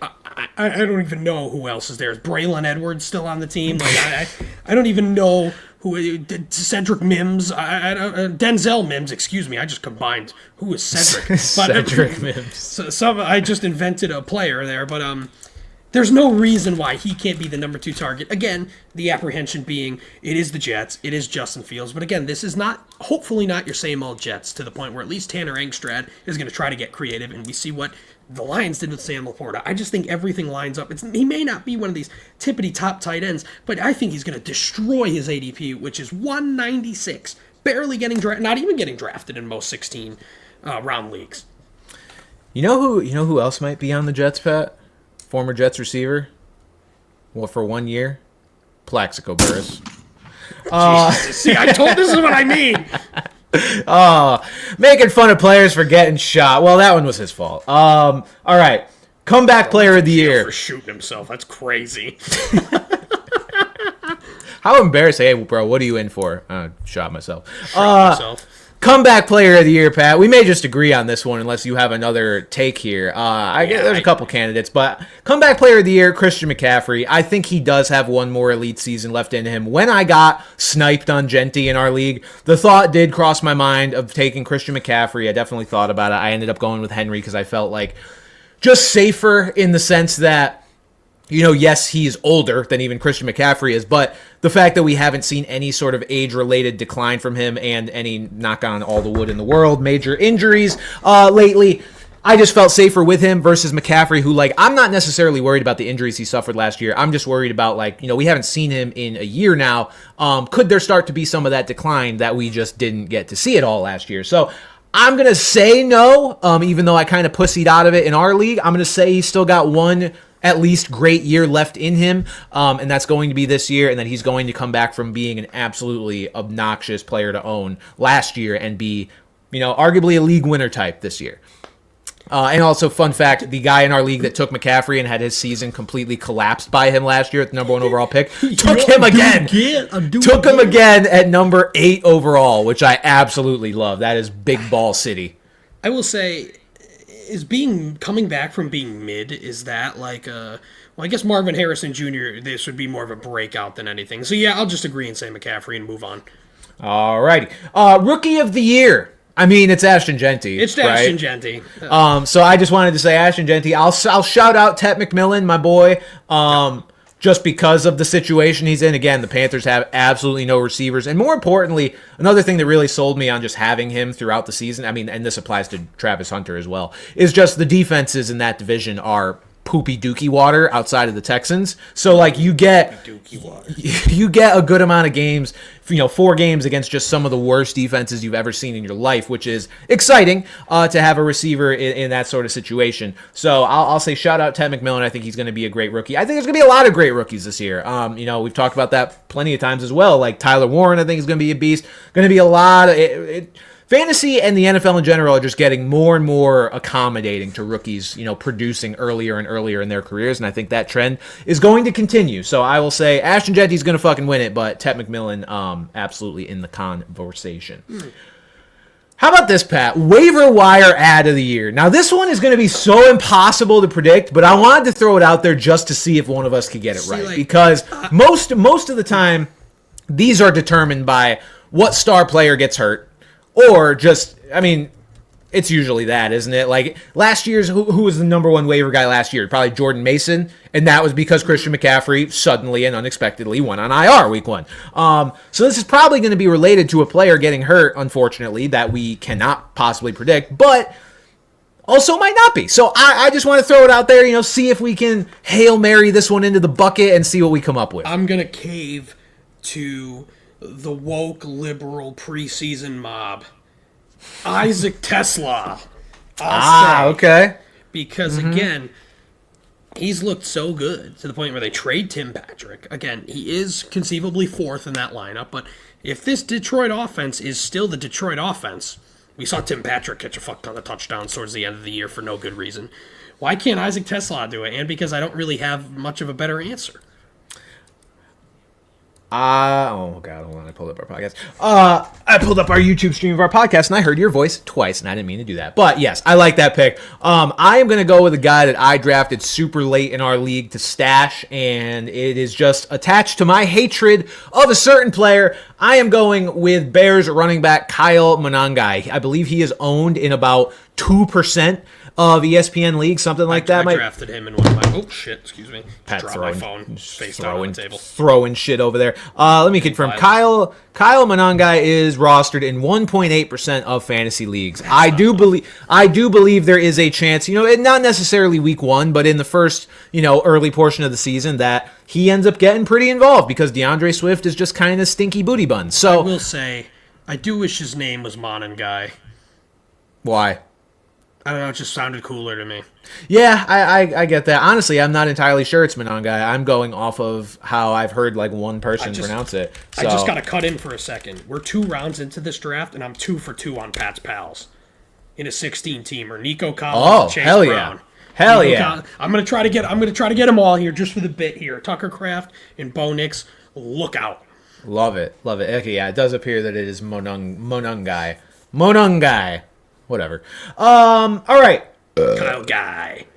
I don't even know who else is there. Is Braylon Edwards still on the team? Like I don't even know who. Cedric Mims, Denzel Mims. Excuse me, I just combined. Who is Cedric? Cedric Mims. So I just invented a player there, but there's no reason why he can't be the number 2 target. Again, the apprehension being it is the Jets, it is Justin Fields. But again, this is hopefully not your same old Jets, to the point where at least Tanner Engstrad is going to try to get creative, and we see what the Lions did with Sam Laporta. I just think everything lines up. He may not be one of these tippity-top tight ends, but I think he's going to destroy his ADP, which is 196, barely getting not even getting drafted in most 16 round leagues. You know who else might be on the Jets, Pat? Former Jets receiver. Well, for 1 year, Plaxico Burress. See, this is what I mean. Making fun of players for getting shot. Well, that one was his fault. All right, comeback player of the year for shooting himself. That's crazy. How embarrassing! Hey, bro, what are you in for? Shot myself. Shot myself. Comeback player of the year, Pat. We may just agree on this one unless you have another take here. There's a couple candidates, but comeback player of the year, Christian McCaffrey. I think he does have one more elite season left in him. When I got sniped on Genty in our league, the thought did cross my mind of taking Christian McCaffrey. I definitely thought about it. I ended up going with Henry because I felt like just safer in the sense that, yes, he's older than even Christian McCaffrey is, but the fact that we haven't seen any sort of age-related decline from him and any, knock on all the wood in the world, major injuries lately, I just felt safer with him versus McCaffrey, who, I'm not necessarily worried about the injuries he suffered last year. I'm just worried about, we haven't seen him in a year now. Could there start to be some of that decline that we just didn't get to see it all last year? So I'm going to say no, even though I kind of pussied out of it in our league. I'm going to say he's still got one at least great year left in him, and that's going to be this year, and then he's going to come back from being an absolutely obnoxious player to own last year and be, arguably a league winner type this year. And also, fun fact, the guy in our league that took McCaffrey and had his season completely collapsed by him last year at the number 1 overall pick, took him again. Took him again at number 8 overall, which I absolutely love. That is big ball city. I will say, coming back from being mid, is that well, I guess Marvin Harrison Jr., this would be more of a breakout than anything. So yeah, I'll just agree and say McCaffrey and move on. All righty. Rookie of the year. I mean, it's Ashton Genty. It's right? Ashton Genty. So I just wanted to say Ashton Genty. I'll shout out Tet McMillan, my boy. Just because of the situation he's in. Again, the Panthers have absolutely no receivers. And more importantly, another thing that really sold me on just having him throughout the season, I mean, and this applies to Travis Hunter as well, is just the defenses in that division are poopy dookie water outside of the Texans. So you get a good amount of games, 4 games against just some of the worst defenses you've ever seen in your life, which is exciting to have a receiver in that sort of situation. So I'll say shout out Ted McMillan. I think he's going to be a great rookie. I think there's going to be a lot of great rookies this year. We've talked about that plenty of times as well. Like Tyler Warren, I think is going to be a beast. Going to be a lot of fantasy and the NFL in general are just getting more and more accommodating to rookies, producing earlier and earlier in their careers, and I think that trend is going to continue. So I will say Ashton Genty's going to fucking win it, but Tet McMillan absolutely in the conversation. How about this, Pat? Waiver wire ad of the year. Now, this one is going to be so impossible to predict, but I wanted to throw it out there just to see if one of us could get it right, because most of the time, these are determined by what star player gets hurt. Or just, it's usually that, isn't it? Like last year's, who was the number 1 waiver guy last year? Probably Jordan Mason, and that was because Christian McCaffrey suddenly and unexpectedly went on IR week 1. So this is probably going to be related to a player getting hurt, unfortunately, that we cannot possibly predict, but also might not be. So I just want to throw it out there, see if we can Hail Mary this one into the bucket and see what we come up with. I'm going to cave to the woke liberal preseason mob, Isaac Tesla. Okay. Because again, he's looked so good to the point where they trade Tim Patrick. Again, he is conceivably 4th in that lineup, but if this Detroit offense is still the Detroit offense, we saw Tim Patrick catch a fuck ton of touchdowns towards the end of the year for no good reason. Why can't Isaac Tesla do it? And because I don't really have much of a better answer. Oh god, hold on. I pulled up our podcast. I pulled up our YouTube stream of our podcast, and I heard your voice twice, and I didn't mean to do that. But yes, I like that pick. I am going to go with a guy that I drafted super late in our league to stash, and it is just attached to my hatred of a certain player. I am going with Bears running back Kyle Monangai. I believe he is owned in about 2% of ESPN leagues, something like that. I drafted him in one of my... Oh, shit, excuse me. Pat dropped throwing, my phone face down on the table. Throwing shit over there. Let me confirm. Kyle Monangai is rostered in 1.8% of fantasy leagues. I do believe there is a chance, not necessarily week 1, but in the first, early portion of the season that he ends up getting pretty involved because DeAndre Swift is just kind of stinky booty bun. So I will say, I do wish his name was Monangai. Why? I don't know, it just sounded cooler to me. Yeah, I get that. Honestly, I'm not entirely sure it's Monangai. I'm going off of how I've heard one person pronounce it. So. I just got to cut in for a second. We're 2 rounds into this draft, and I'm 2 for 2 on Pat's pals in a 16-teamer. Nico Collins, and Chase hell Brown. Yeah. Hell Nico yeah. Collins. I'm gonna try to get them all here just for the bit here. Tucker Kraft and Bo Nix, look out. Love it. Okay, yeah, it does appear that it is Monangai. Monangai. Whatever. All right. Kyle Guy.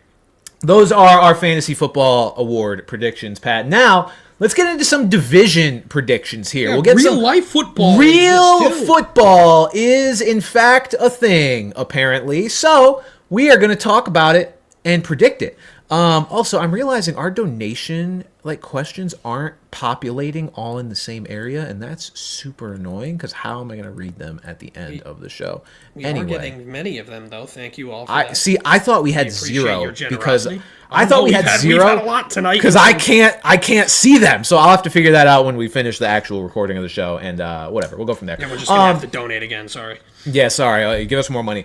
Those are our fantasy football award predictions, Pat. Now, let's get into some division predictions here. Yeah, we'll get life football. Real football is, in fact, a thing, apparently. So, we are going to talk about it and predict it. Also, I'm realizing our donation questions aren't populating all in the same area, and that's super annoying because how am I going to read them at the end of the show? We are getting many of them, though. Thank you all for that. See, I thought we had zero because I thought we had We've zero had a lot tonight because I can't see them, so I'll have to figure that out when we finish the actual recording of the show, and whatever, we'll go from there. Yeah, we're just gonna have to donate again. Sorry. Yeah, sorry. Give us more money.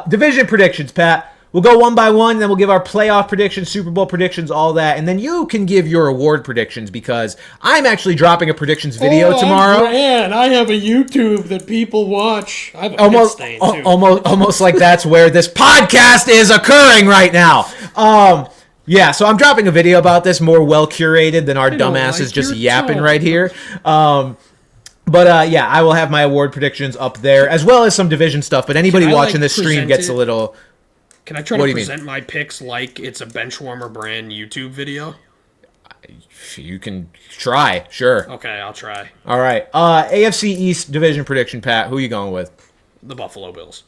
Division predictions, Pat. We'll go one by one, then we'll give our playoff predictions, Super Bowl predictions, all that, and then you can give your award predictions because I'm actually dropping a predictions video tomorrow. Man, I have a YouTube that people watch. I have a almost like that's where this podcast is occurring right now. Yeah, so I'm dropping a video about this, more well curated than our dumbasses just yapping right here. But yeah, I will have my award predictions up there as well as some division stuff. But anybody watching this stream gets a little. Can I try to present my picks like it's a Benchwarmer brand YouTube video? You can try, sure. Okay, I'll try. All right. AFC East division prediction, Pat. Who are you going with? The Buffalo Bills.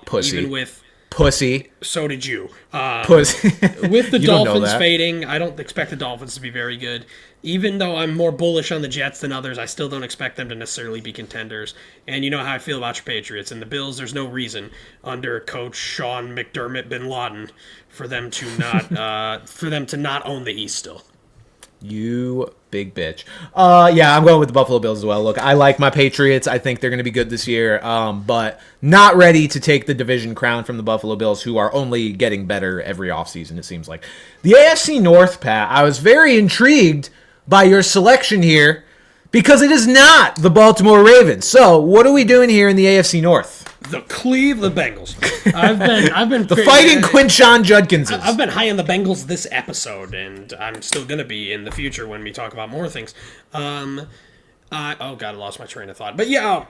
Pussy. Even with... Pussy. So did you. Pussy. With the Dolphins fading, I don't expect the Dolphins to be very good. Even though I'm more bullish on the Jets than others, I still don't expect them to necessarily be contenders. And you know how I feel about your Patriots. And the Bills, there's no reason under Coach Sean McDermott Bin Laden for them to not own the East still. You big bitch. Yeah, I'm going with the Buffalo Bills as well. Look, I like my Patriots. I think they're going to be good this year, but not ready to take the division crown from the Buffalo Bills, who are only getting better every offseason, it seems like. The AFC North, Pat, I was very intrigued by your selection here because it is not the Baltimore Ravens. So, what are we doing here in the AFC North? The Cleveland Bengals. I've been the fighting Quinshon Judkinses. I've been high on the Bengals this episode, and I'm still gonna be in the future when we talk about more things. Oh god, I lost my train of thought. But yeah,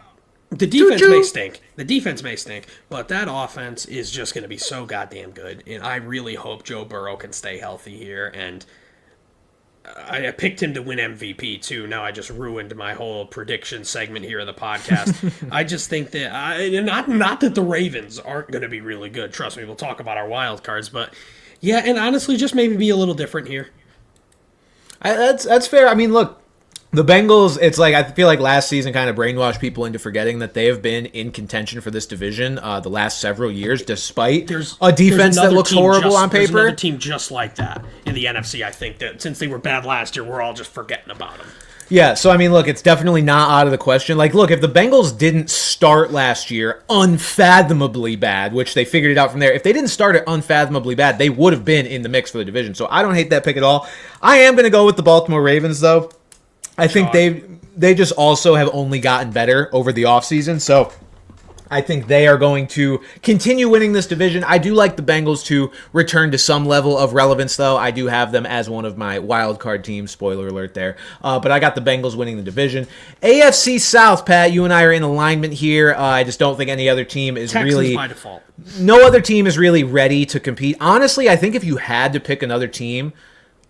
the defense may stink. The defense may stink, but that offense is just gonna be so goddamn good, and I really hope Joe Burrow can stay healthy here. And I picked him to win MVP too. Now I just ruined my whole prediction segment here of the podcast. I just think that not that the Ravens aren't going to be really good. Trust me, we'll talk about our wild cards, but yeah, and honestly, just maybe be a little different here. That's fair. I mean, look, the Bengals, it's like I feel like last season kind of brainwashed people into forgetting that they have been in contention for this division the last several years, despite a defense that looks horrible on paper. There's another team just like that in the NFC, I think, that since they were bad last year, we're all just forgetting about them. Yeah, so I mean, look, it's definitely not out of the question. Like, look, if the Bengals didn't start last year unfathomably bad, which they figured it out from there, if they didn't start it unfathomably bad, they would have been in the mix for the division. So I don't hate that pick at all. I am going to go with the Baltimore Ravens, though. I think they just also have only gotten better over the offseason. So I think they are going to continue winning this division. I do like the Bengals to return to some level of relevance, though. I do have them as one of my wild card teams. Spoiler alert there. But I got the Bengals winning the division. AFC South, Pat, you and I are in alignment here. I just don't think any other team is Texans really... by default. No other team is really ready to compete. Honestly, I think if you had to pick another team,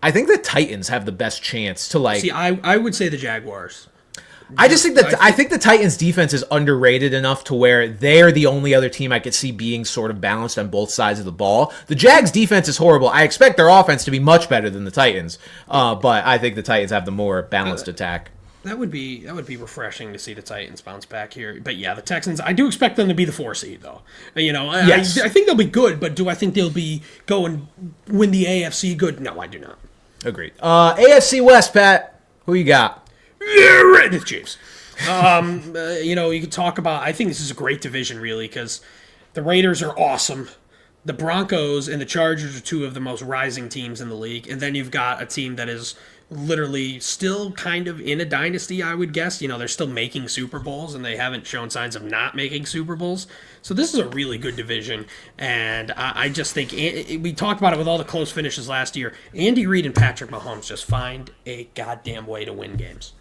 I think the Titans have the best chance to like... See, I would say the Jaguars. I just think that I think the Titans' defense is underrated enough to where they're the only other team I could see being sort of balanced on both sides of the ball. The Jags' defense is horrible. I expect their offense to be much better than the Titans, but I think the Titans have the more balanced attack. That would be refreshing to see the Titans bounce back here. But yeah, the Texans, I do expect them to be the 4 seed, though. You know, Yes. I think they'll be good, but do I think they'll be win the AFC good? No, I do not. Agreed. AFC West, Pat, who you got? Yeah, right, it's Chiefs. You know, you could talk about. I think this is a great division, really, because the Raiders are awesome. The Broncos and the Chargers are two of the most rising teams in the league, and then you've got a team that is literally still kind of in a dynasty, I would guess. You know, they're still making Super Bowls, and they haven't shown signs of not making Super Bowls. So this is a really good division, and I just think we talked about it with all the close finishes last year. Andy Reid and Patrick Mahomes just find a goddamn way to win games.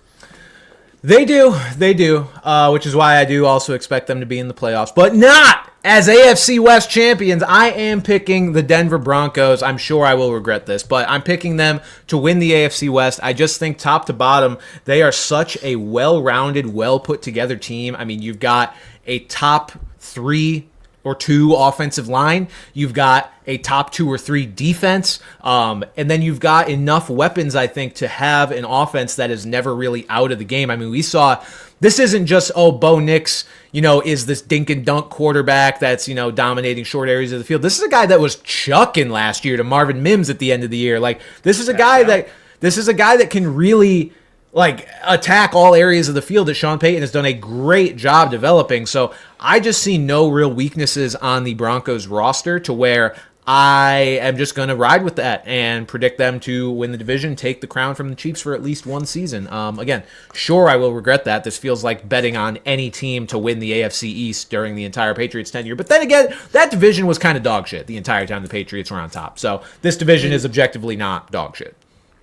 They do, which is why I do also expect them to be in the playoffs, but not as AFC West champions. I am picking the Denver Broncos. I'm sure I will regret this, but I'm picking them to win the AFC West. I just think top to bottom, they are such a well-rounded, well-put-together team. I mean, you've got a top 3 or 2 offensive line. You've got a top 2 or 3 defense. And then you've got enough weapons, I think, to have an offense that is never really out of the game. I mean, we saw this isn't just, Bo Nix, you know, is this dink and dunk quarterback that's, you know, dominating short areas of the field. This is a guy that was chucking last year to Marvin Mims at the end of the year. Like, this is a guy that can really like attack all areas of the field that Sean Payton has done a great job developing. So I just see no real weaknesses on the Broncos roster to where I am just going to ride with that and predict them to win the division, take the crown from the Chiefs for at least one season. Again, sure, I will regret that. This feels like betting on any team to win the AFC East during the entire Patriots tenure. But then again, that division was kind of dog shit the entire time the Patriots were on top. So this division is objectively not dog shit.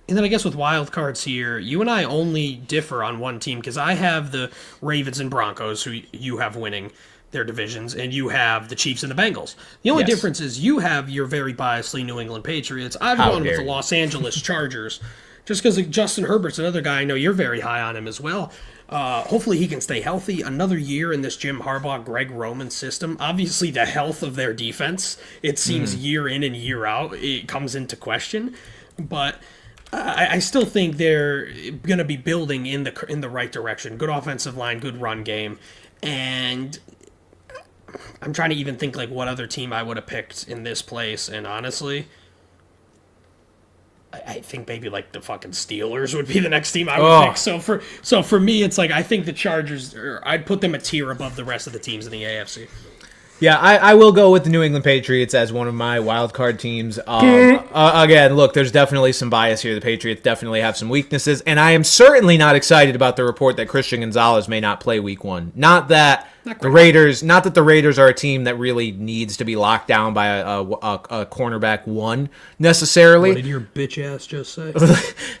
And then I guess with wild cards here, you and I only differ on one team because I have the Ravens and Broncos, who you have winning their divisions, and you have the Chiefs and the Bengals. The only difference is you have your very biasly New England Patriots. I've gone with the Los Angeles Chargers just because Justin Herbert's another guy. I know you're very high on him as well. Hopefully he can stay healthy another year in this Jim Harbaugh, Greg Roman system. Obviously the health of their defense, it seems year in and year out, it comes into question. But I still think they're going to be building in the right direction. Good offensive line, good run game. And I'm trying to even think like what other team I would have picked in this place. And honestly, I think maybe like the fucking Steelers would be the next team I would pick. So for me, it's like I think the Chargers, I'd put them a tier above the rest of the teams in the AFC. Yeah, I will go with the New England Patriots as one of my wild card teams. Again, look, there's definitely some bias here. The Patriots definitely have some weaknesses, and I am certainly not excited about the report that Christian Gonzalez may not play Week 1. Not that the Raiders are a team that really needs to be locked down by a cornerback 1 necessarily. What did your bitch ass just say?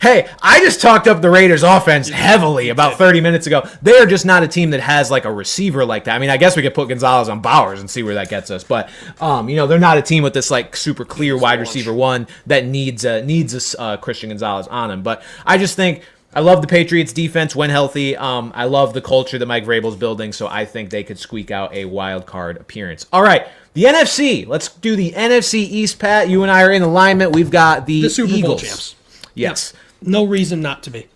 Hey, I just talked up the Raiders offense heavily about 30 minutes ago. They are just not a team that has like a receiver like that. I mean, I guess we could put Gonzalez on Bowers and see where that gets us, but they're not a team with this like super clear wide receiver 1 that needs a Christian Gonzalez on him. But I just think I love the Patriots defense when healthy. I love the culture that Mike Vrabel's building, so I think they could squeak out a wild card appearance. All right, the NFC. Let's do the NFC East, Pat. You and I are in alignment. We've got the Super Eagles. Bowl champs. Yes. Yep. No reason not to be.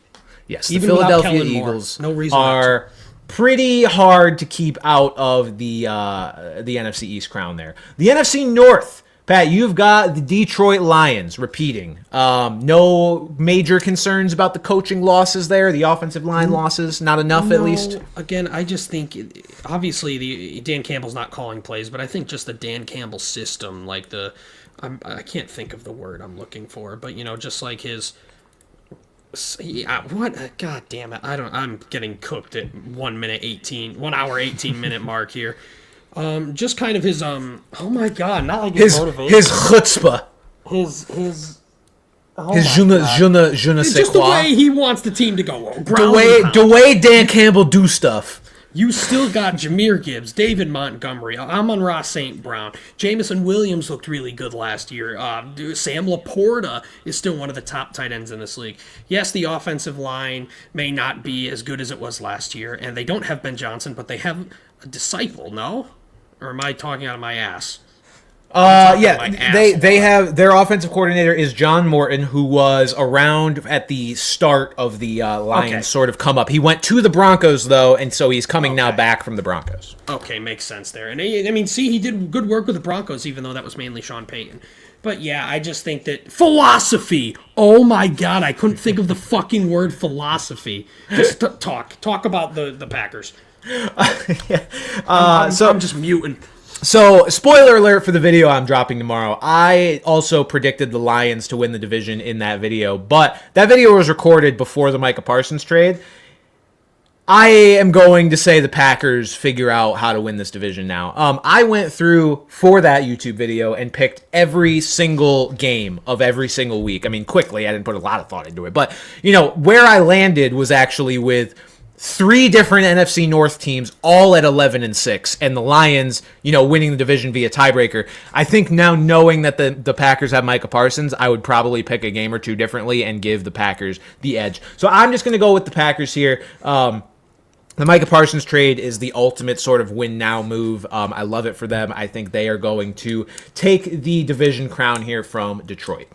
Yes, even the Philadelphia Kellen Eagles Moore, no reason are pretty hard to keep out of the NFC East crown there. The NFC North. Pat, you've got the Detroit Lions repeating. No major concerns about the coaching losses there, the offensive line losses, not enough at least? Again, I just think, obviously, Dan Campbell's not calling plays, but I think just the Dan Campbell system, like I can't think of the word I'm looking for, but, just like his... God damn it. I'm getting cooked at 1 hour 18 minute mark here. Just kind of his oh my god, not like His motivation. his chutzpah. His oh His my je ne, God. je ne, je ne sais Just the quoi. way he wants the team to go. The Ground way, and the pound. way Dan Campbell do stuff. You still got Jameer Gibbs, David Montgomery, Amon-Ra St. Brown. Jamison Williams looked really good last year. Sam Laporta is still one of the top tight ends in this league. Yes, the offensive line may not be as good as it was last year, and they don't have Ben Johnson, but they have a disciple, no? Or am I talking out of my ass? Yeah, they have their offensive coordinator is John Morton, who was around at the start of the Lions sort of come up. He went to the Broncos though, and so he's coming now back from the Broncos. Okay, makes sense there. And I mean, see, he did good work with the Broncos, even though that was mainly Sean Payton. But yeah, I just think that philosophy. Oh my God, I couldn't think of the fucking word philosophy. Just talk about the Packers. I'm just muting. So, spoiler alert for the video I'm dropping tomorrow. I also predicted the Lions to win the division in that video, but that video was recorded before the Micah Parsons trade. I am going to say the Packers figure out how to win this division now. I went through for that YouTube video and picked every single game of every single week. I mean, quickly, I didn't put a lot of thought into it, but, where I landed was actually with 3 different NFC North teams, all at 11-6, and the Lions, winning the division via tiebreaker. I think now knowing that the Packers have Micah Parsons, I would probably pick a game or two differently and give the Packers the edge. So I'm just going to go with the Packers here. The Micah Parsons trade is the ultimate sort of win-now move. I love it for them. I think they are going to take the division crown here from Detroit.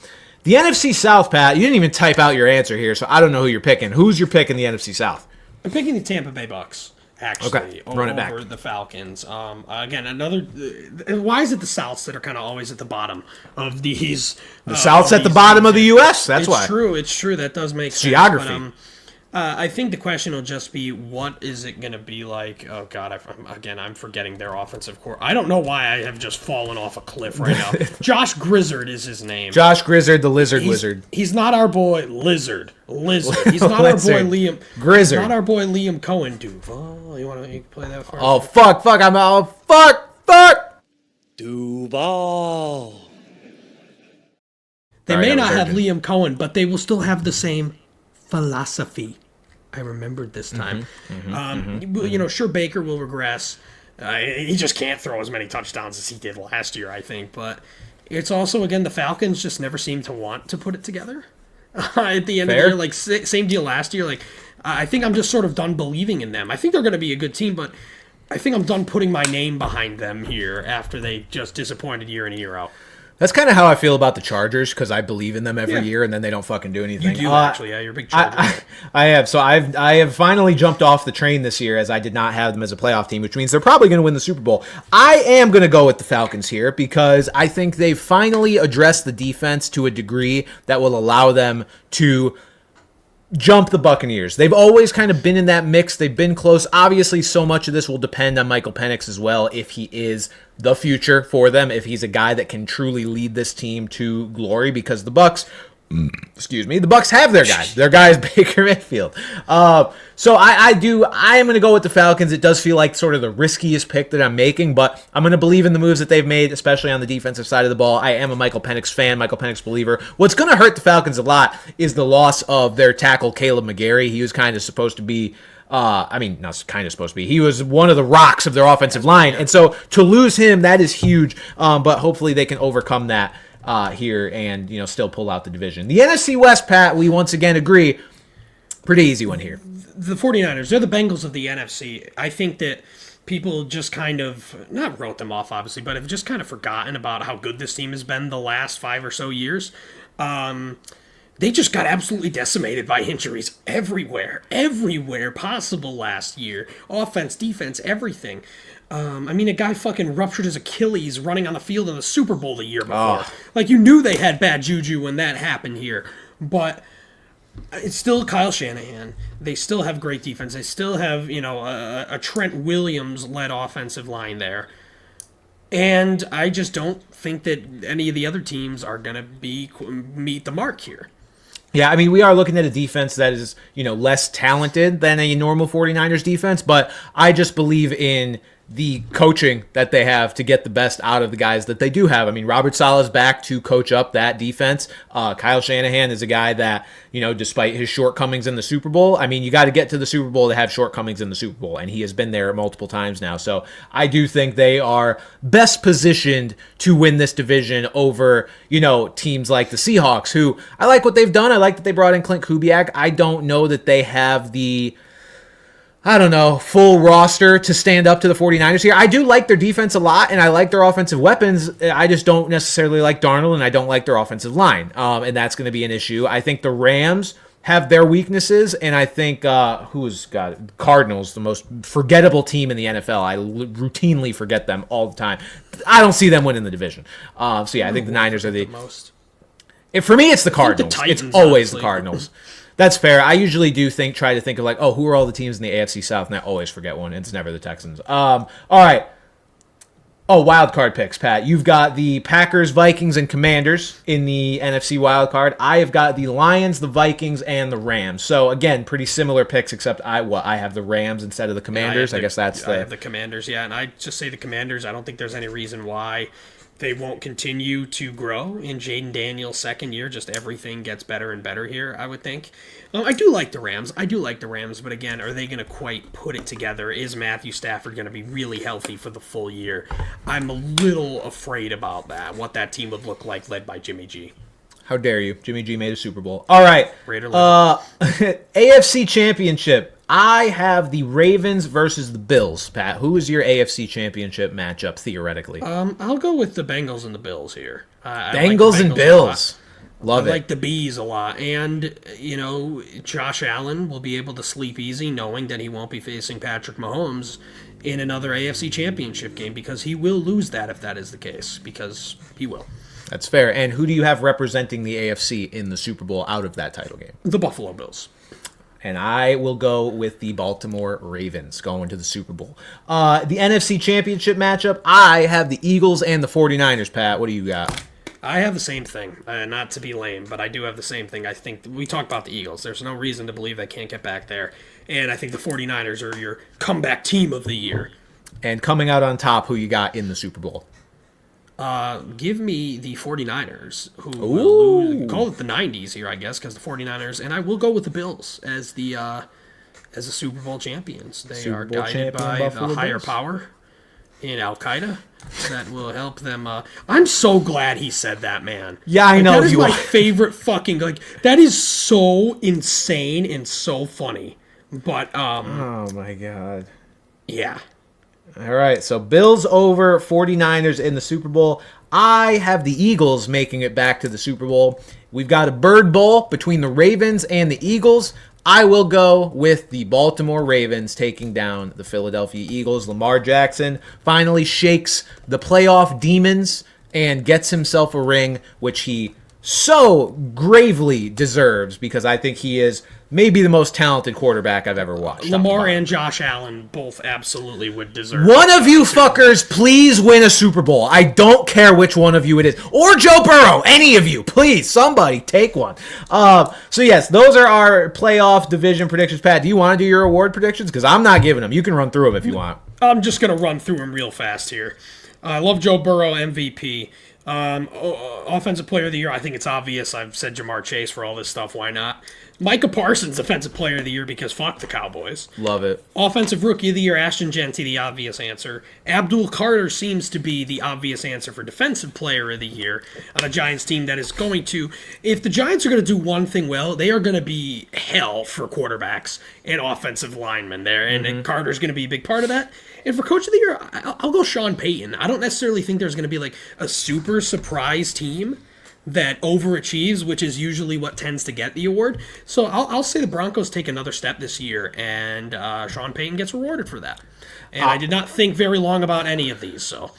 The NFC South, Pat, you didn't even type out your answer here, so I don't know who you're picking. Who's your pick in the NFC South? I'm picking the Tampa Bay Bucks, actually, run it back. over the Falcons. Again, another. Why is it the Souths that are kind of always at the bottom of these? The South's at the bottom of the U.S. That's why. It's true. That does make sense. Geography. But, I think the question will just be, what is it going to be like? Oh, God, I'm forgetting their offensive core. I don't know why I have just fallen off a cliff right now. Josh Grizzard is his name. Josh Grizzard, the Lizard Wizard. He's not our boy Lizard. He's not our boy Liam. Grizzard. He's not our boy Liam Cohen, Duval. You want to play that for us? Oh, fuck. Duval. They Sorry, may that not was have urgent. Liam Cohen, but they will still have the same philosophy. I remembered this time. Sure, Baker will regress. He just can't throw as many touchdowns as he did last year, I think. But it's also, again, the Falcons just never seem to want to put it together. At the end of the year, like same deal last year. Like I think I'm just sort of done believing in them. I think they're going to be a good team, but I think I'm done putting my name behind them here after they just disappointed year in and year out. That's kind of how I feel about the Chargers, because I believe in them every year, and then they don't fucking do anything. You do, actually. Yeah, you're a big Charger. I have. So I have finally jumped off the train this year, as I did not have them as a playoff team, which means they're probably going to win the Super Bowl. I am going to go with the Falcons here, because I think they've finally addressed the defense to a degree that will allow them to jump the Buccaneers. They've always kind of been in that mix. They've been close. Obviously, so much of this will depend on Michael Penix as well, if he is the future for them, if he's a guy that can truly lead this team to glory, because the Bucks have their guy. Their guy is Baker Mayfield. So I am going to go with the Falcons. It does feel like sort of the riskiest pick that I'm making, but I'm going to believe in the moves that they've made, especially on the defensive side of the ball. I am a Michael Penix fan, Michael Penix believer. What's going to hurt the Falcons a lot is the loss of their tackle, Caleb McGarry. He was kind of supposed to be he was one of the rocks of their offensive line. And so to lose him, that is huge. But hopefully they can overcome that here and, still pull out the division. The NFC West, Pat, we once again agree, pretty easy one here. The 49ers, they're the Bengals of the NFC. I think that people just kind of, not wrote them off, obviously, but have just kind of forgotten about how good this team has been the last 5 or so years. They just got absolutely decimated by injuries everywhere possible last year. Offense, defense, everything. A guy fucking ruptured his Achilles running on the field in the Super Bowl the year before. Like, you knew they had bad juju when that happened here. But it's still Kyle Shanahan. They still have great defense. They still have, a Trent Williams-led offensive line there. And I just don't think that any of the other teams are going to meet the mark here. Yeah, we are looking at a defense that is, less talented than a normal 49ers defense, but I just believe in the coaching that they have to get the best out of the guys that they do have. I mean, Robert Saleh's back to coach up that defense. Kyle Shanahan is a guy that, despite his shortcomings in the Super Bowl, I mean, you got to get to the Super Bowl to have shortcomings in the Super Bowl, and he has been there multiple times now. So I do think they are best positioned to win this division over, teams like the Seahawks, who I like what they've done. I like that they brought in Clint Kubiak. I don't know that they have the full roster to stand up to the 49ers here. I do like their defense a lot, and I like their offensive weapons. I just don't necessarily like Darnold, and I don't like their offensive line, and that's going to be an issue. I think the Rams have their weaknesses, and I think Cardinals, the most forgettable team in the NFL. I routinely forget them all the time. I don't see them winning the division. I think the Niners are the most. For me, it's the Cardinals. Titans, it's always honestly. The Cardinals. That's fair. I usually do try to think of like, who are all the teams in the AFC South? And I always forget one. It's never the Texans. All right. Wild card picks, Pat. You've got the Packers, Vikings, and Commanders in the NFC wild card. I have got the Lions, the Vikings, and the Rams. So again, pretty similar picks, except I have the Rams instead of the Commanders. I have the Commanders, yeah, and I just say the Commanders. I don't think there's any reason why they won't continue to grow in Jaden Daniels' second year. Just everything gets better and better here, I would think. I do like the Rams. But again, are they going to quite put it together? Is Matthew Stafford going to be really healthy for the full year? I'm a little afraid about that, what that team would look like led by Jimmy G. How dare you? Jimmy G made a Super Bowl. All right. Raider AFC Championship. I have the Ravens versus the Bills, Pat. Who is your AFC Championship matchup, theoretically? I'll go with the Bengals and the Bills here. Bengals and Bills. Love it. I like the Bees a lot. And, Josh Allen will be able to sleep easy knowing that he won't be facing Patrick Mahomes in another AFC Championship game, because he will lose that if that is the case, because he will. That's fair. And who do you have representing the AFC in the Super Bowl out of that title game? The Buffalo Bills. And I will go with the Baltimore Ravens going to the Super Bowl. The NFC Championship matchup, I have the Eagles and the 49ers, Pat. What do you got? I have the same thing. Not to be lame, but I do have the same thing. I think we talked about the Eagles. There's no reason to believe they can't get back there. And I think the 49ers are your comeback team of the year. And coming out on top, who you got in the Super Bowl? Give me the 49ers, who will lose, call it the 90s here, I guess, because the 49ers, and I will go with the Bills as the Super Bowl champions. They are guided by the higher power in Al-Qaeda that will help them. I'm so glad he said that, man. Yeah, I know. That is my favorite fucking, that is so insane and so funny. But, oh my God. Yeah. All right, so Bills over 49ers in the Super Bowl. I have the Eagles making it back to the Super Bowl. We've got a bird bowl between the Ravens and the Eagles. I will go with the Baltimore Ravens taking down the Philadelphia Eagles. Lamar Jackson finally shakes the playoff demons and gets himself a ring, which he so gravely deserves, because I think he is maybe the most talented quarterback I've ever watched. Lamar and Josh Allen both absolutely would deserve. One of you fuckers, please win a Super Bowl. I don't care which one of you it is. Or Joe Burrow. Any of you. Please, somebody take one. So yes, those are our playoff division predictions. Pat, do you want to do your award predictions? Because I'm not giving them. You can run through them if you want. I'm just going to run through them real fast here. I love Joe Burrow, MVP. Offensive Player of the Year, I think it's obvious. I've said Jamar Chase for all this stuff. Why not? Micah Parsons, Defensive Player of the Year, because fuck the Cowboys. Love it. Offensive Rookie of the Year, Ashton Genty, the obvious answer. Abdul Carter seems to be the obvious answer for Defensive Player of the Year on a Giants team that is going to... If the Giants are going to do one thing well, they are going to be hell for quarterbacks and offensive linemen there, and Carter's going to be a big part of that. And for Coach of the Year, I'll go Sean Payton. I don't necessarily think there's going to be like a super surprise team that overachieves, which is usually what tends to get the award. So I'll say the Broncos take another step this year, and Sean Payton gets rewarded for that. And I did not think very long about any of these, so...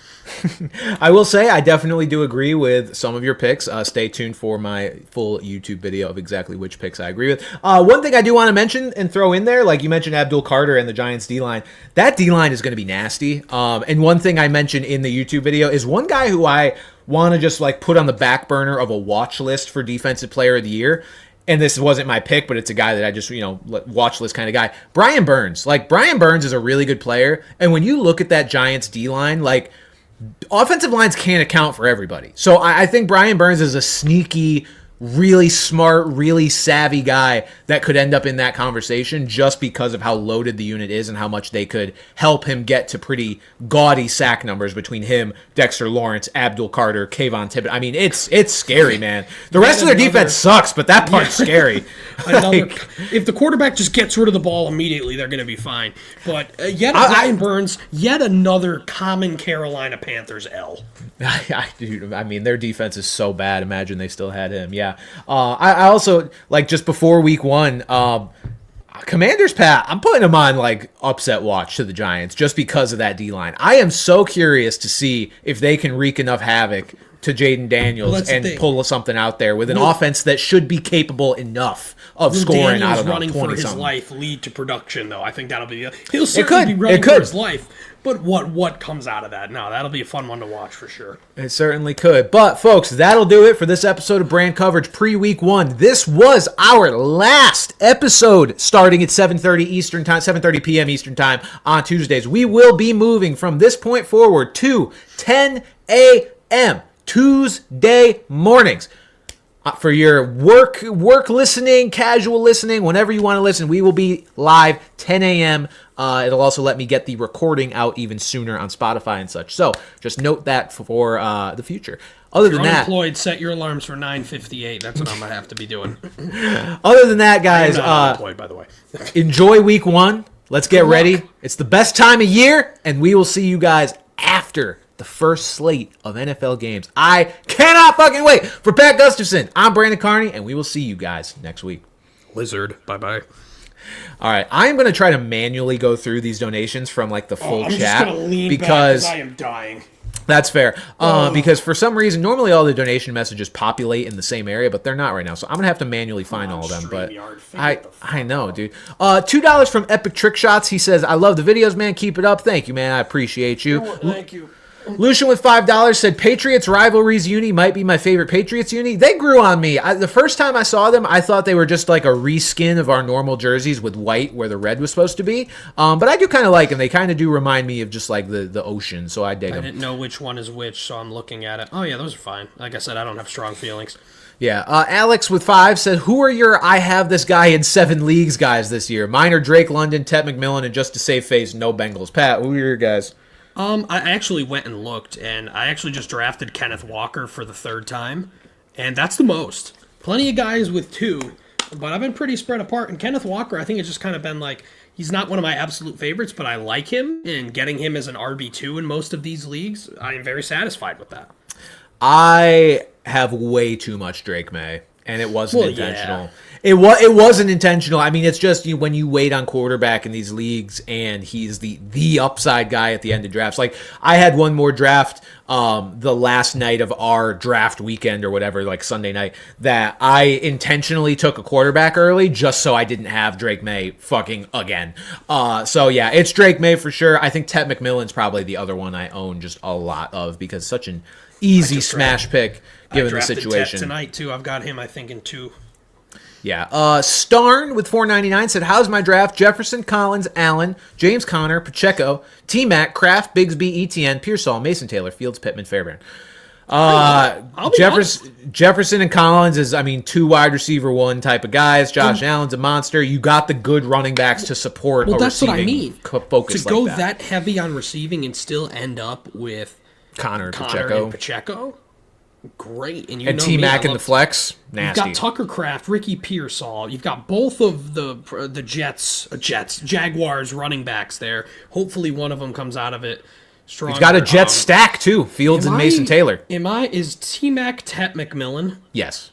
I will say I definitely do agree with some of your picks. Stay tuned for my full YouTube video of exactly which picks I agree with. One thing I do want to mention and throw in there, like you mentioned Abdul Carter and the Giants D-line. That D-line is going to be nasty. And one thing I mentioned in the YouTube video is one guy who I want to just like put on the back burner of a watch list for Defensive Player of the Year and this wasn't my pick, but it's a guy that I just, watch list kind of guy. Brian Burns. Like, Brian Burns is a really good player. And when you look at that Giants D-line, like, offensive lines can't account for everybody. So I think Brian Burns is a sneaky, really smart, really savvy guy that could end up in that conversation just because of how loaded the unit is and how much they could help him get to pretty gaudy sack numbers between him, Dexter Lawrence, Abdul Carter, Kayvon Tippett. I mean, it's scary, man. The rest of their defense sucks, but that part's scary. If the quarterback just gets rid of the ball immediately, they're going to be fine. But Brian Burns, yet another common Carolina Panthers L. Dude, I mean, their defense is so bad. Imagine they still had him. Yeah. I also, like, just before week 1, Commanders Pat, I'm putting him on, like, upset watch to the Giants just because of that D-line. I am so curious to see if they can wreak enough havoc to Jaden Daniels and pull something out there with an offense that should be capable enough of scoring. I don't know, running 20 for his something. life lead to production, though. I think that'll be he'll certainly be running for his life. But what comes out of that? No, that'll be a fun one to watch for sure. It certainly could. But, folks, that'll do it for this episode of Brand Coverage pre-week 1. This was our last episode starting at 7:30 Eastern Time, 7:30 p.m. Eastern Time on Tuesdays. We will be moving from this point forward to 10 a.m. Tuesday mornings. For your work listening, casual listening, whenever you want to listen, we will be live 10 a.m. It'll also let me get the recording out even sooner on Spotify and such. So just note that for the future. Other than that, unemployed, set your alarms for 9:58. That's what I'm gonna have to be doing. Other than that, guys, I'm not unemployed, by the way. Enjoy week 1. Let's get ready. It's the best time of year, and we will see you guys after the first slate of NFL games. I cannot fucking wait. For Pat Gustafson, I'm Brandon Carney, and we will see you guys next week. Lizard, bye-bye. All right, I am going to try to manually go through these donations from like the full I'm chat just gonna lean because back I am dying. That's fair. Because for some reason, normally all the donation messages populate in the same area, but they're not right now. So I'm going to have to manually find all of them. But I know, dude. $2 from Epic Trick Shots. He says, I love the videos, man. Keep it up. Thank you, man. I appreciate you. Thank you. Lucian with $5 said, Patriots rivalries uni might be my favorite Patriots uni. They grew on me. The first time I saw them, I thought they were just like a reskin of our normal jerseys with white where the red was supposed to be. But I do kind of like them. They kind of do remind me of just like the ocean, so I dig them. I didn't know which one is which, so I'm looking at it. Oh, yeah, those are fine. Like I said, I don't have strong feelings. Yeah. Alex with 5 said, who are your I have this guy in 7 leagues guys this year? Mine are Drake London, Ted McMillan, and just to save face, no Bengals. Pat, who are your guys? I actually went and looked, and I actually just drafted Kenneth Walker for the 3rd time, and that's the most. Plenty of guys with 2, but I've been pretty spread apart, and Kenneth Walker, I think it's just kind of been like, he's not one of my absolute favorites, but I like him, and getting him as an RB2 in most of these leagues, I am very satisfied with that. I have way too much Drake May, and it wasn't intentional. Yeah. It wasn't intentional. I mean, it's just when you wait on quarterback in these leagues, and he's the upside guy at the end of drafts. Like I had one more draft the last night of our draft weekend or whatever, like Sunday night, that I intentionally took a quarterback early just so I didn't have Drake May fucking again. So yeah, it's Drake May for sure. I think Ted McMillan's probably the other one I own just a lot of because such an easy smash pick given the situation. Ted tonight too. I've got him I think in 2. Yeah. Starn with $4.99 said, how's my draft? Jefferson, Collins, Allen, James Conner, Pacheco, T-Mac, Kraft, Bigsby, ETN, Pearsall, Mason Taylor, Fields, Pittman, Fairbairn. Jefferson and Collins is, 2 wide receiver 1 type of guys. Josh Allen's a monster. You got the good running backs to support a that's receiving what I mean. Focus to go like that heavy on receiving and still end up with Conner and Pacheco. Great, and T-Mac in the flex, nasty. You've got Tucker Kraft, Ricky Pearsall. You've got both of the Jaguars running backs there. Hopefully, one of them comes out of it stronger. You've got a Jets stack too. Fields and Mason Taylor. Is T-Mac Tet McMillan? Yes,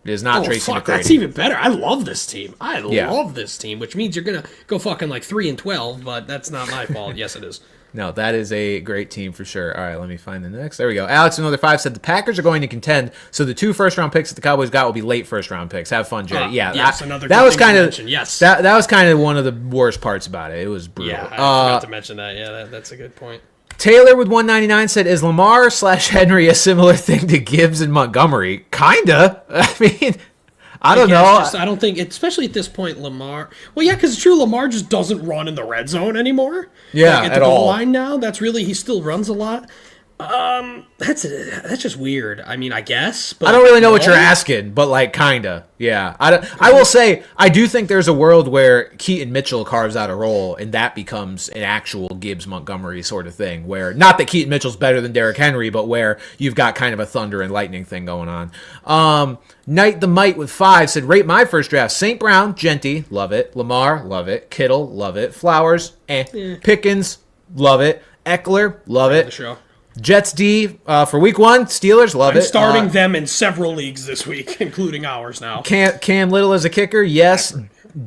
it is not Tracy McGrady. That's even better. I love this team. Love this team, which means you're gonna go fucking like 3-12, but that's not my fault. Yes, it is. No, that is a great team for sure. All right, let me find the next. There we go. Alex, another 5 said the Packers are going to contend, so the 2 first-round picks that the Cowboys got will be late first-round picks. Have fun, Jerry. That was kind of that was kind of one of the worst parts about it. It was brutal. Yeah, I forgot to mention that. Yeah, that's a good point. Taylor with $1.99 said, is Lamar / Henry a similar thing to Gibbs and Montgomery? Kinda. I don't know. I don't think, especially at this point, Lamar. Well, yeah, because it's true. Lamar just doesn't run in the red zone anymore. Yeah, at at the goal all. line now. That's really, he still runs a lot. That's just weird. I mean, I guess. But I don't really know what you're asking, but like kinda, yeah. I will say I do think there's a world where Keaton Mitchell carves out a role, and that becomes an actual Gibbs Montgomery sort of thing. Where not that Keaton Mitchell's better than Derrick Henry, but where you've got kind of a thunder and lightning thing going on. Knight the Mite with 5 said, rate my first draft: St. Brown, Genty, love it. Lamar, love it. Kittle, love it. Flowers, Pickens, love it. Eckler, love it. The show. Jets D for week 1. Steelers, love it. I'm starting them in several leagues this week, including ours now. Cam Little as a kicker, yes.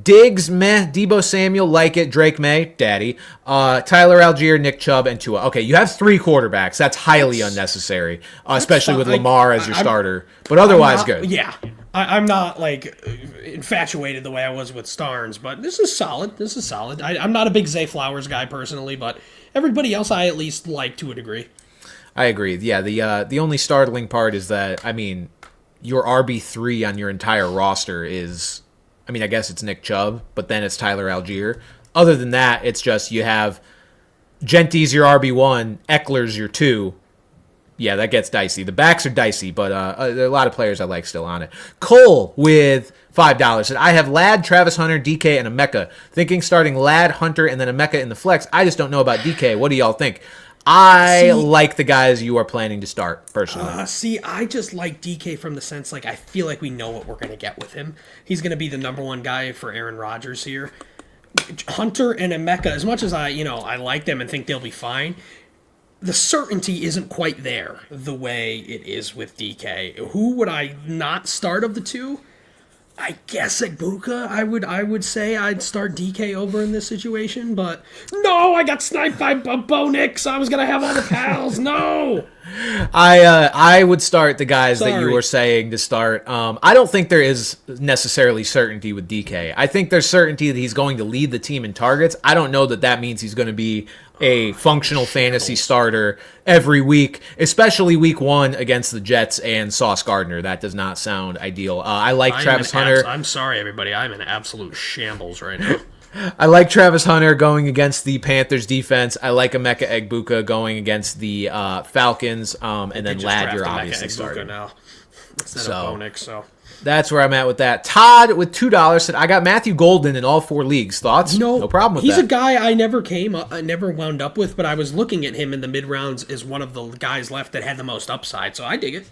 Diggs, meh. Debo Samuel, like it. Drake May, daddy. Tyler Algier, Nick Chubb, and Tua. Okay, you have 3 quarterbacks. That's highly unnecessary, especially with Lamar as your starter. But otherwise, good. Yeah. I'm not, like, infatuated the way I was with Starnes, but this is solid. I'm not a big Zay Flowers guy, personally, but everybody else I at least like to a degree. I agree. Yeah, the only startling part is that, I mean, your RB3 on your entire roster is, I mean, I guess it's Nick Chubb, but then it's Tyler Algier. Other than that, it's just you have Genty's your RB1, Eckler's your 2. Yeah, that gets dicey. The backs are dicey, but there are a lot of players I like still on it. Cole with $5 said, I have Ladd, Travis Hunter, DK, and Emeka. Thinking starting Ladd, Hunter, and then Emeka in the flex. I just don't know about DK. What do y'all think? I like the guys you are planning to start, personally. I just like DK from the sense, like, I feel like we know what we're going to get with him. He's going to be the number 1 guy for Aaron Rodgers here. Hunter and Emeka, as much as I like them and think they'll be fine, the certainty isn't quite there the way it is with DK. Who would I not start of the two? I guess Ibuka, I would say I'd start DK over in this situation, but no, I got sniped by Bo Nix. I was going to have all the pals. No. I would start the guys that you Sorry. were saying to start. I don't think there is necessarily certainty with DK. I think there's certainty that he's going to lead the team in targets. I don't know that that means he's going to be a functional fantasy starter every week, especially week 1 against the Jets and Sauce Gardner. That does not sound ideal. I like Travis Hunter. I'm sorry, everybody. I'm in absolute shambles right now. I like Travis Hunter going against the Panthers defense. I like Emeka Egbuka going against the Falcons. And then Ladd, you're obviously starting now instead of Bo Nix, so. That's where I'm at with that. Todd with $2 said, I got Matthew Golden in all 4 leagues. Thoughts? No problem with he's that. He's a guy I never wound up with, but I was looking at him in the mid-rounds as one of the guys left that had the most upside, so I dig it.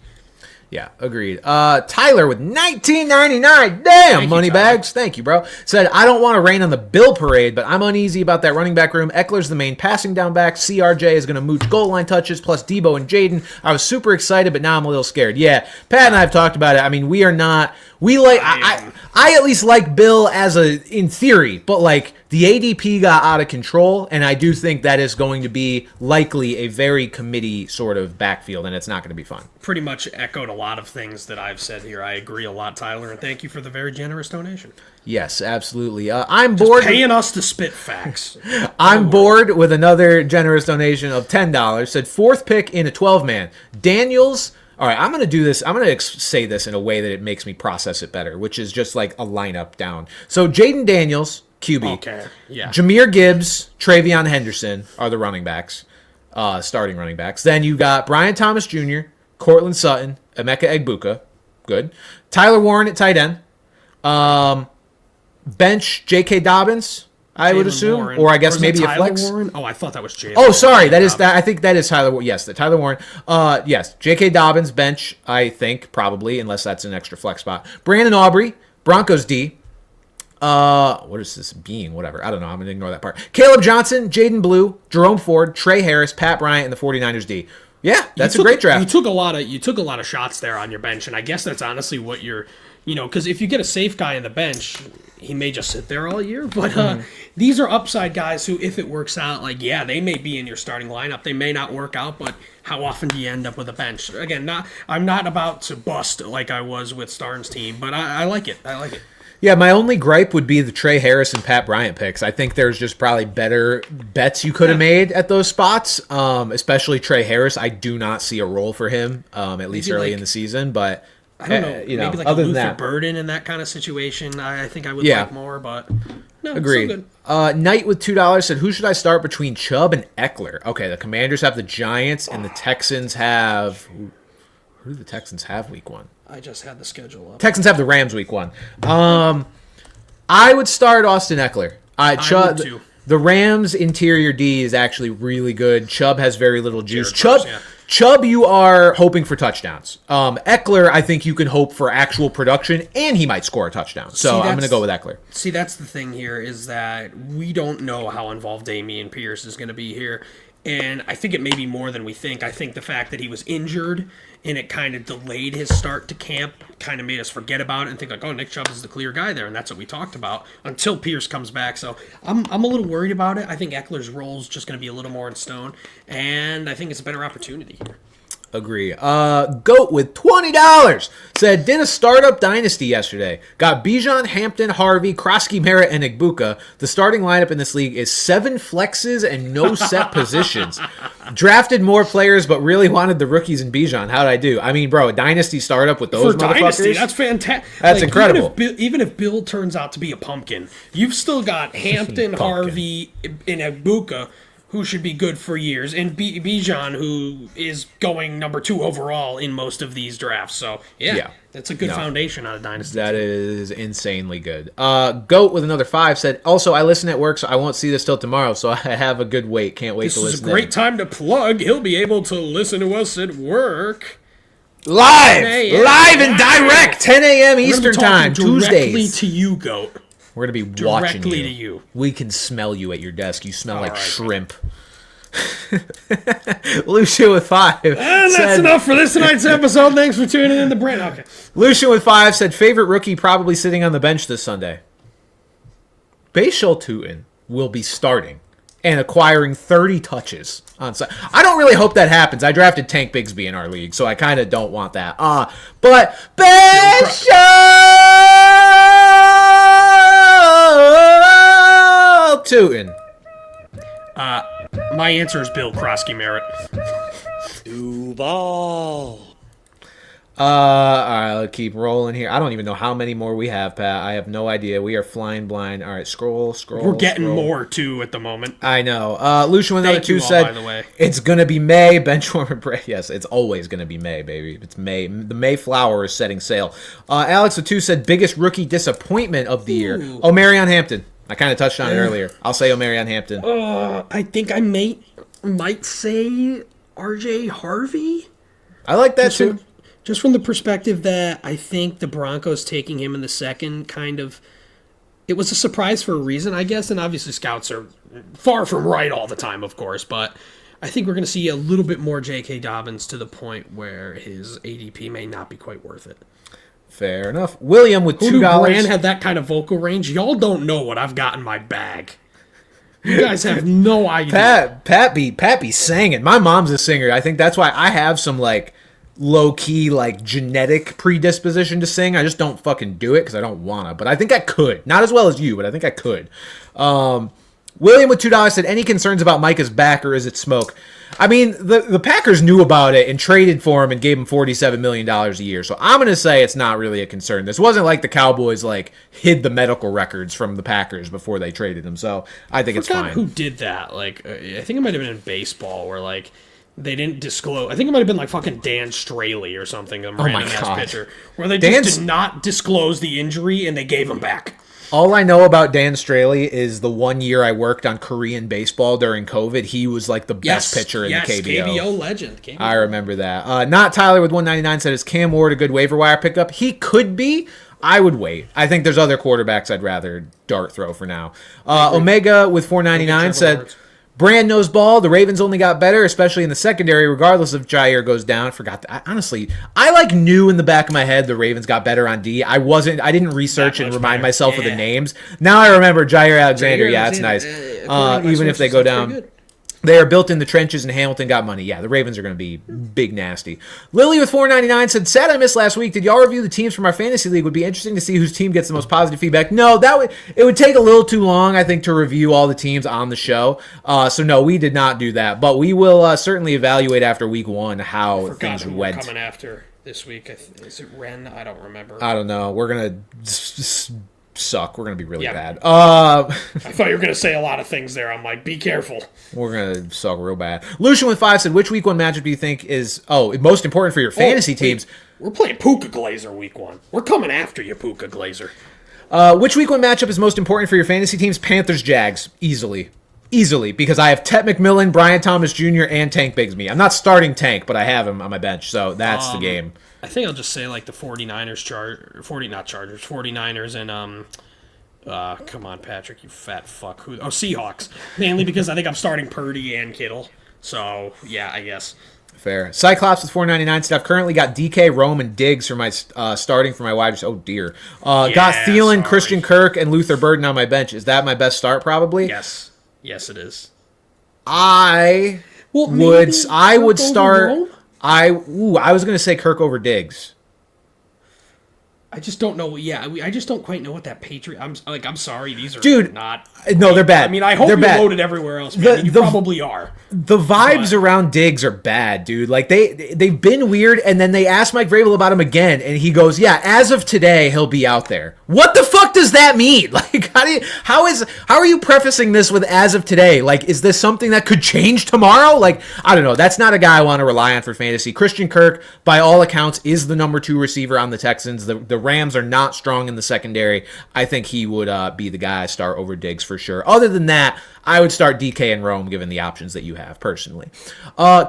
Yeah, agreed. Tyler with $19.99. Damn, Moneybags. Thank you, bro. Said, I don't want to rain on the Bill parade, but I'm uneasy about that running back room. Eckler's the main passing down back. CRJ is going to mooch goal line touches, plus Debo and Jaden. I was super excited, but now I'm a little scared. Yeah, Pat and I have talked about it. I mean, we are not... I at least like Bill in theory, but like the ADP got out of control, and I do think that is going to be likely a very committee sort of backfield, and it's not going to be fun. Pretty much echoed a lot of things that I've said here. I agree a lot, Tyler, and thank you for the very generous donation. Yes, absolutely. I'm bored. Paying us to spit facts. I'm bored with another generous donation of $10. Said 4th pick in a 12-man. Daniels. All right, I'm going to do this. I'm going to say this in a way that it makes me process it better, which is just like a lineup down. So Jaden Daniels, QB. Okay, yeah. Jahmyr Gibbs, Travion Henderson are the running backs, starting running backs. Then you got Brian Thomas Jr., Cortland Sutton, Emeka Egbuka. Good. Tyler Warren at tight end. Bench, J.K. Dobbins. I would assume, Warren. or I guess maybe a flex. Warren? Oh, I thought that was Jalen. Oh, sorry, that is that. I think that is Tyler. Yes, the Tyler Warren. Yes, J.K. Dobbins bench. I think probably, unless that's an extra flex spot. Brandon Aubrey, Broncos D. What is this being? Whatever. I don't know. I'm gonna ignore that part. Caleb Johnson, Jaden Blue, Jerome Ford, Trey Harris, Pat Bryant, and the 49ers D. Yeah, that's a great draft. You took a lot of shots there on your bench, and I guess that's honestly what you're. Because if you get a safe guy on the bench, he may just sit there all year. But these are upside guys who, if it works out, they may be in your starting lineup. They may not work out, but how often do you end up with a bench? Again, I'm not about to bust like I was with Starnes' team, but I like it. I like it. Yeah, my only gripe would be the Trey Harris and Pat Bryant picks. I think there's just probably better bets you could have made at those spots, especially Trey Harris. I do not see a role for him, at least early in the season, but... I don't know. You know, maybe like other a than Luther that. Burden in that kind of situation. I think I would Yeah. like more, but no, Agree. Still good. Knight with $2 said, who should I start between Chubb and Eckler? Okay, the Commanders have the Giants, and the Texans have... Who do the Texans have week 1? I just had the schedule up. Texans have the Rams week 1. I would start Austin Eckler. I would too. The Rams' interior D is actually really good. Chubb has very little juice. Jared Goff, yeah. Chubb, you are hoping for touchdowns. Eckler, I think you can hope for actual production, and he might score a touchdown. So I'm going to go with Eckler. See, that's the thing here is that we don't know how involved Dameon Pierce is going to be here. And I think it may be more than we think. I think the fact that he was injured and it kind of delayed his start to camp kind of made us forget about it and think like, oh, Nick Chubb is the clear guy there, and that's what we talked about until Pierce comes back. So I'm a little worried about it. I think Eckler's role is just going to be a little more in stone, and I think it's a better opportunity here. Agree. Goat with $20 said, did a startup dynasty yesterday. Got Bijan, Hampton, Harvey, Krosky, Merritt, and Igbuka. The starting lineup in this league is 7 flexes and no set positions. Drafted more players, but really wanted the rookies and Bijan. How'd I do? I mean, bro, a dynasty startup with those For motherfuckers? dynasty, that's fantastic. That's incredible. Even if Bill turns out to be a pumpkin, you've still got Hampton, Harvey, and Igbuka, who should be good for years, and Bijan, who is going number 2 overall in most of these drafts. So, yeah. That's a good foundation on a dynasty. That is insanely good. Goat with another 5 said, also, I listen at work, so I won't see this till tomorrow, so I have a good wait. Can't wait to listen. This is a great time to plug. He'll be able to listen to us at work. Live Live and direct, 10 a.m. Eastern Time, directly Tuesdays. to you, Goat. We're going to be watching Directly to you. We can smell you at your desk. You smell like right. shrimp. Lucian with 5. And that's enough for this tonight's episode. Thanks for tuning in to Brand. Okay. Lucian with 5 said, favorite rookie probably sitting on the bench this Sunday. Bashal Tutin will be starting and acquiring 30 touches on Sunday. I don't really hope that happens. I drafted Tank Bigsby in our league, so I kind of don't want that. But Bashal Tutin. My answer is Bill Krosky Merritt. Duval. All right, let's keep rolling here. I don't even know how many more we have, Pat. I have no idea. We are flying blind. All right, scroll. We're getting more, too, at the moment. I know. Lucian with another 2 you all, said, by the way. it's going to be May. Benchwarmer. Yes, it's always going to be May, baby. It's May. The Mayflower is setting sail. Alex with 2 said, biggest rookie disappointment of the year. Oh, Marion Hampton. I kind of touched on it earlier. I'll say Marion Hampton. I think I might say RJ Harvey. I like that, too. Just from the perspective that I think the Broncos taking him in the second kind of... It was a surprise for a reason, I guess, and obviously scouts are far from right all the time, of course, but I think we're going to see a little bit more J.K. Dobbins to the point where his ADP may not be quite worth it. Fair enough. William with $2. Bran had that kind of vocal range. Y'all don't know what I've got in my bag. You guys have no idea. Pat be singing. My mom's a singer. I think that's why I have some like low-key like genetic predisposition to sing. I just don't fucking do it because I don't wanna. But I think I could. Not as well as you, but I think I could. William with $2 said, any concerns about Micah's back or is it smoke? I mean, the Packers knew about it and traded for him and gave him $47 million a year. So I'm going to say it's not really a concern. This wasn't like the Cowboys like hid the medical records from the Packers before they traded him. So I think it's fine. Who did that? Like, I think it might have been in baseball where like they didn't disclose. I think it might have been like fucking Dan Straley or something, a random ass pitcher, where they just did not disclose the injury and they gave him back. All I know about Dan Straley is the 1 year I worked on Korean baseball during COVID. He was like the best pitcher in the KBO. KBO legend. KBO. I remember that. Not Tyler with 199 said, is Cam Ward a good waiver wire pickup? He could be. I would wait. I think there's other quarterbacks I'd rather dart throw for now. Omega with 499 said, Brand knows ball. The Ravens only got better, especially in the secondary, regardless if Jair goes down. Forgot that. Honestly, I like knew in the back of my head the Ravens got better on D. I didn't research and remind myself of the names. Now I remember Jair Alexander. That's nice. Even if they go down. They are built in the trenches, and Hamilton got money. Yeah, the Ravens are going to be big nasty. Lily with 499 said, sad I missed last week. Did y'all review the teams from our fantasy league? Would be interesting to see whose team gets the most positive feedback. No, it would take a little too long, I think, to review all the teams on the show. So no, we did not do that. But we will certainly evaluate after week 1 how things went. Coming after. this week. Is it Ren? I don't remember. I don't know. We're going to suck. We're going to be really bad. I thought you were going to say a lot of things there. I'm like, be careful. We're going to suck real bad. Lucian with 5 said, which week 1 matchup do you think is most important for your fantasy teams? We're playing Puka Glazer week 1. We're coming after you, Puka Glazer. Which week 1 matchup is most important for your fantasy teams? Panthers, Jags. Easily, because I have Tet McMillan, Brian Thomas Jr., and Tank Bigsby. I'm not starting Tank, but I have him on my bench, so that's the game. I think I'll just say like the 49ers, 49ers, and come on, Patrick, you fat fuck. Seahawks. Mainly because I think I'm starting Purdy and Kittle. So, yeah, I guess. Fair. Cyclops with 499 stuff. Currently got DK, Rome, and Diggs for my starting for my wide receivers. Oh, dear. Got Thielen, Christian Kirk, and Luther Burden on my bench. Is that my best start, probably? Yes. Yes, it is. I would start... I was going to say Kirk over Diggs. I just don't know. Yeah, I just don't quite know what that Patriot. I'm sorry. These are not. No, they're bad. I mean, I hope you're loaded everywhere else. Man. You probably are. The vibes around Diggs are bad, dude. Like they've been weird, and then they asked Mike Vrabel about him again, and he goes, "Yeah, as of today, he'll be out there." What the fuck does that mean? Like, how are you prefacing this with "as of today"? Like, is this something that could change tomorrow? Like, I don't know. That's not a guy I want to rely on for fantasy. Christian Kirk, by all accounts, is the number 2 receiver on the Texans. The Rams are not strong in the secondary. I think he would be the guy I start over Diggs for sure. Other than that, I would start DK and Rome given the options that you have personally.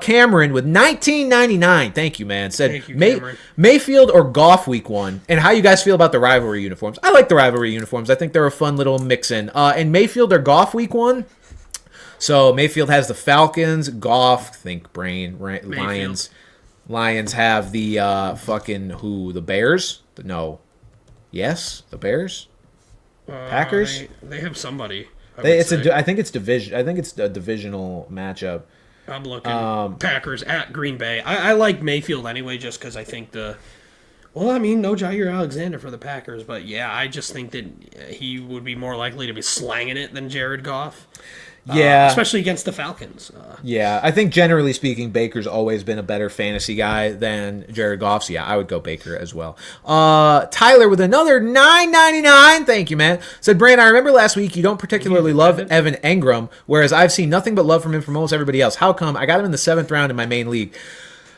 Cameron with 1999, thank you, man, said thank you, Mayfield or Goff week 1, and how you guys feel about the rivalry uniforms. I like the rivalry uniforms. I think they're a fun little mix-in. And Mayfield or Goff week 1. So Mayfield has the Falcons, Goff, think brain, Lions. Lions have the the Bears? No. Yes, the Bears? Packers? They have somebody. I think it's division. I think it's a divisional matchup. I'm looking. Packers at Green Bay. I like Mayfield anyway, just because I think no Jair Alexander for the Packers, but yeah, I just think that he would be more likely to be slanging it than Jared Goff. Yeah, especially against the Falcons. Yeah, I think generally speaking, Baker's always been a better fantasy guy than Jared Goff. So yeah, I would go Baker as well. Tyler with another $9.99. Thank you, man. Said, Brand, I remember last week you don't particularly love Evan Engram, whereas I've seen nothing but love from him from almost everybody else. How come? I got him in the 7th round in my main league.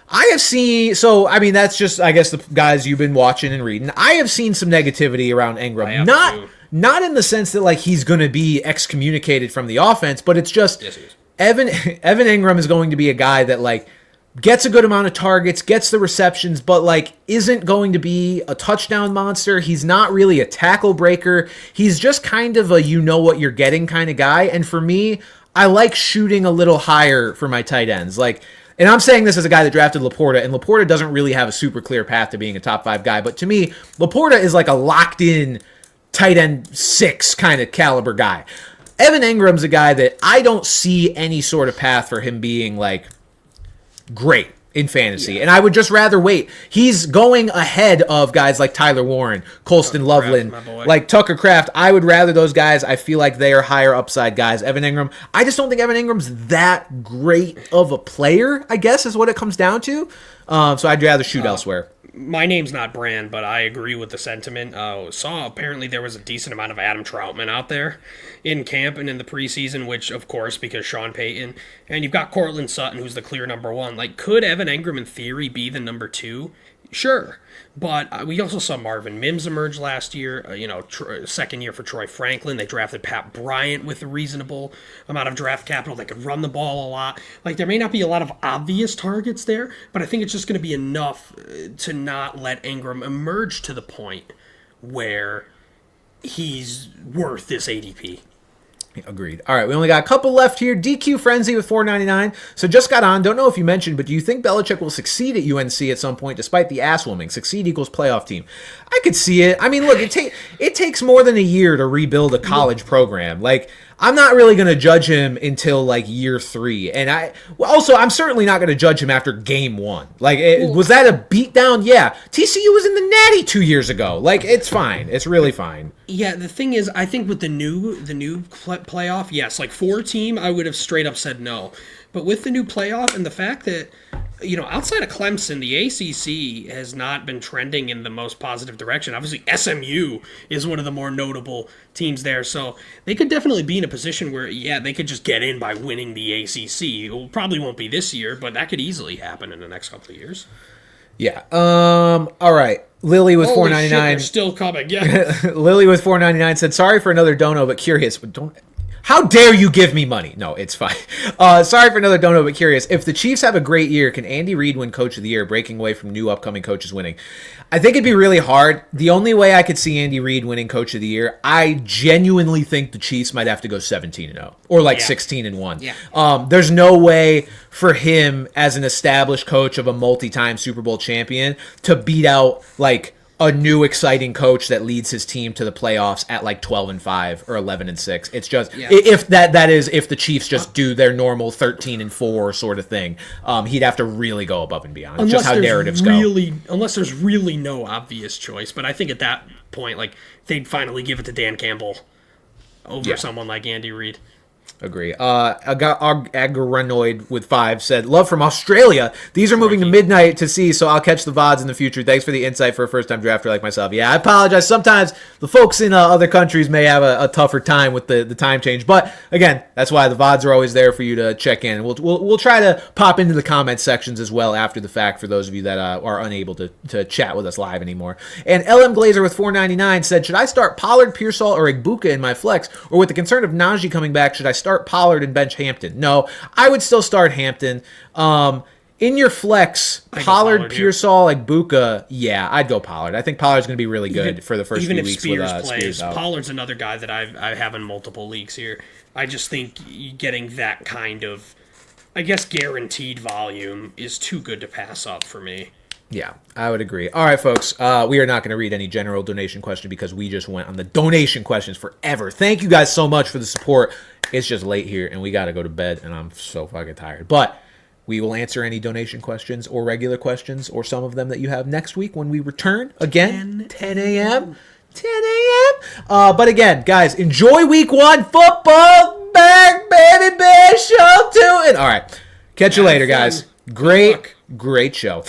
I have seen, so I mean, that's just, I guess, the guys you've been watching and reading. I have seen some negativity around Engram. Not in the sense that like he's going to be excommunicated from the offense, but it's just Evan Engram is going to be a guy that like gets a good amount of targets, gets the receptions, but like isn't going to be a touchdown monster. He's not really a tackle breaker. He's just kind of a you know what you're getting kind of guy. And for me, I like shooting a little higher for my tight ends. Like, and I'm saying this as a guy that drafted Laporta, and Laporta doesn't really have a super clear path to being a top 5 guy. But to me, Laporta is like a locked in tight end 6 kind of caliber guy. Evan Engram's a guy that I don't see any sort of path for him being like great in fantasy. Yeah. And I would just rather wait. He's going ahead of guys like Tyler Warren, Colston Loveland, like Tucker Kraft. I would rather those guys. I feel like they are higher upside guys. Evan Engram, I just don't think Evan Engram's that great of a player, I guess is what it comes down to. So I'd rather shoot elsewhere. My name's not Brand, but I agree with the sentiment. Saw apparently there was a decent amount of Adam Troutman out there in camp and in the preseason, which, of course, because Sean Payton. And you've got Cortland Sutton, who's the clear number 1. Like, could Evan Engram, in theory, be the number 2? Sure. But we also saw Marvin Mims emerge last year, second year for Troy Franklin. They drafted Pat Bryant with a reasonable amount of draft capital. They could run the ball a lot. Like, there may not be a lot of obvious targets there, but I think it's just going to be enough to not let Engram emerge to the point where he's worth this ADP. Agreed. All right, we only got a couple left here. DQ Frenzy with $4.99. So just got on. Don't know if you mentioned, but do you think Belichick will succeed at UNC at some point despite the ass whooping? Succeed equals playoff team. I could see it. I mean, look, it takes more than a year to rebuild a college program. Like, I'm not really going to judge him until like year 3. And I'm certainly not going to judge him after game 1. Like, was that a beatdown? Yeah. TCU was in the Natty 2 years ago. Like, it's fine. It's really fine. Yeah, the thing is, I think with the new playoff, yes, like 4-team, I would have straight up said no. But with the new playoff and the fact that, outside of Clemson, the ACC has not been trending in the most positive direction. Obviously, SMU is one of the more notable teams there. So they could definitely be in a position where, they could just get in by winning the ACC. It probably won't be this year, but that could easily happen in the next couple of years. Yeah. All right. Lily with $4.99. They're still coming. Yeah. Lily with $4.99 said, "Sorry for another dono, but curious. But don't. How dare you give me money? No, it's fine. Sorry for another dono, but curious. If the Chiefs have a great year, can Andy Reid win Coach of the Year, breaking away from new upcoming coaches winning? I think it'd be really hard. The only way I could see Andy Reid winning Coach of the Year, I genuinely think the Chiefs might have to go 17-0 or 16-1. Yeah. There's no way for him as an established coach of a multi-time Super Bowl champion to beat out a new exciting coach that leads his team to the playoffs at 12-5 or 11-6. It's just if if the Chiefs just do their normal 13-4 sort of thing, he'd have to really go above and beyond. It's just how narratives go. Unless there's really no obvious choice, but I think at that point, they'd finally give it to Dan Campbell over someone like Andy Reid. Agree. Agranoid with 5 said, "Love from Australia. These are moving to midnight to see, so I'll catch the VODs in the future. Thanks for the insight for a first-time drafter like myself." Yeah, I apologize. Sometimes the folks in other countries may have a tougher time with the time change. But, again, that's why the VODs are always there for you to check in. We'll try to pop into the comment sections as well after the fact for those of you that are unable to chat with us live anymore. And LM Glazer with $4.99 said, "Should I start Pollard, Pearsall, or Igbuka in my flex? Or with the concern of Najee coming back, should I start Pollard and bench Hampton?" No, I would still start Hampton. In your flex, Pollard, Pearsall, Igbuka, I'd go Pollard. I think Pollard's going to be really good for the first few weeks. Even if Spears plays, Pollard's another guy that I have in multiple leagues here. I just think getting that kind of, guaranteed volume is too good to pass up for me. Yeah, I would agree. All right, folks, we are not going to read any general donation question because we just went on the donation questions forever. Thank you guys so much for the support. It's just late here, and we got to go to bed, and I'm so fucking tired. But we will answer any donation questions or regular questions or some of them that you have next week when we return. Again, 10 a.m. 10 a.m. But again, guys, enjoy week 1 football. Back, baby, bear, show to it. All right, catch you later, guys. Great show.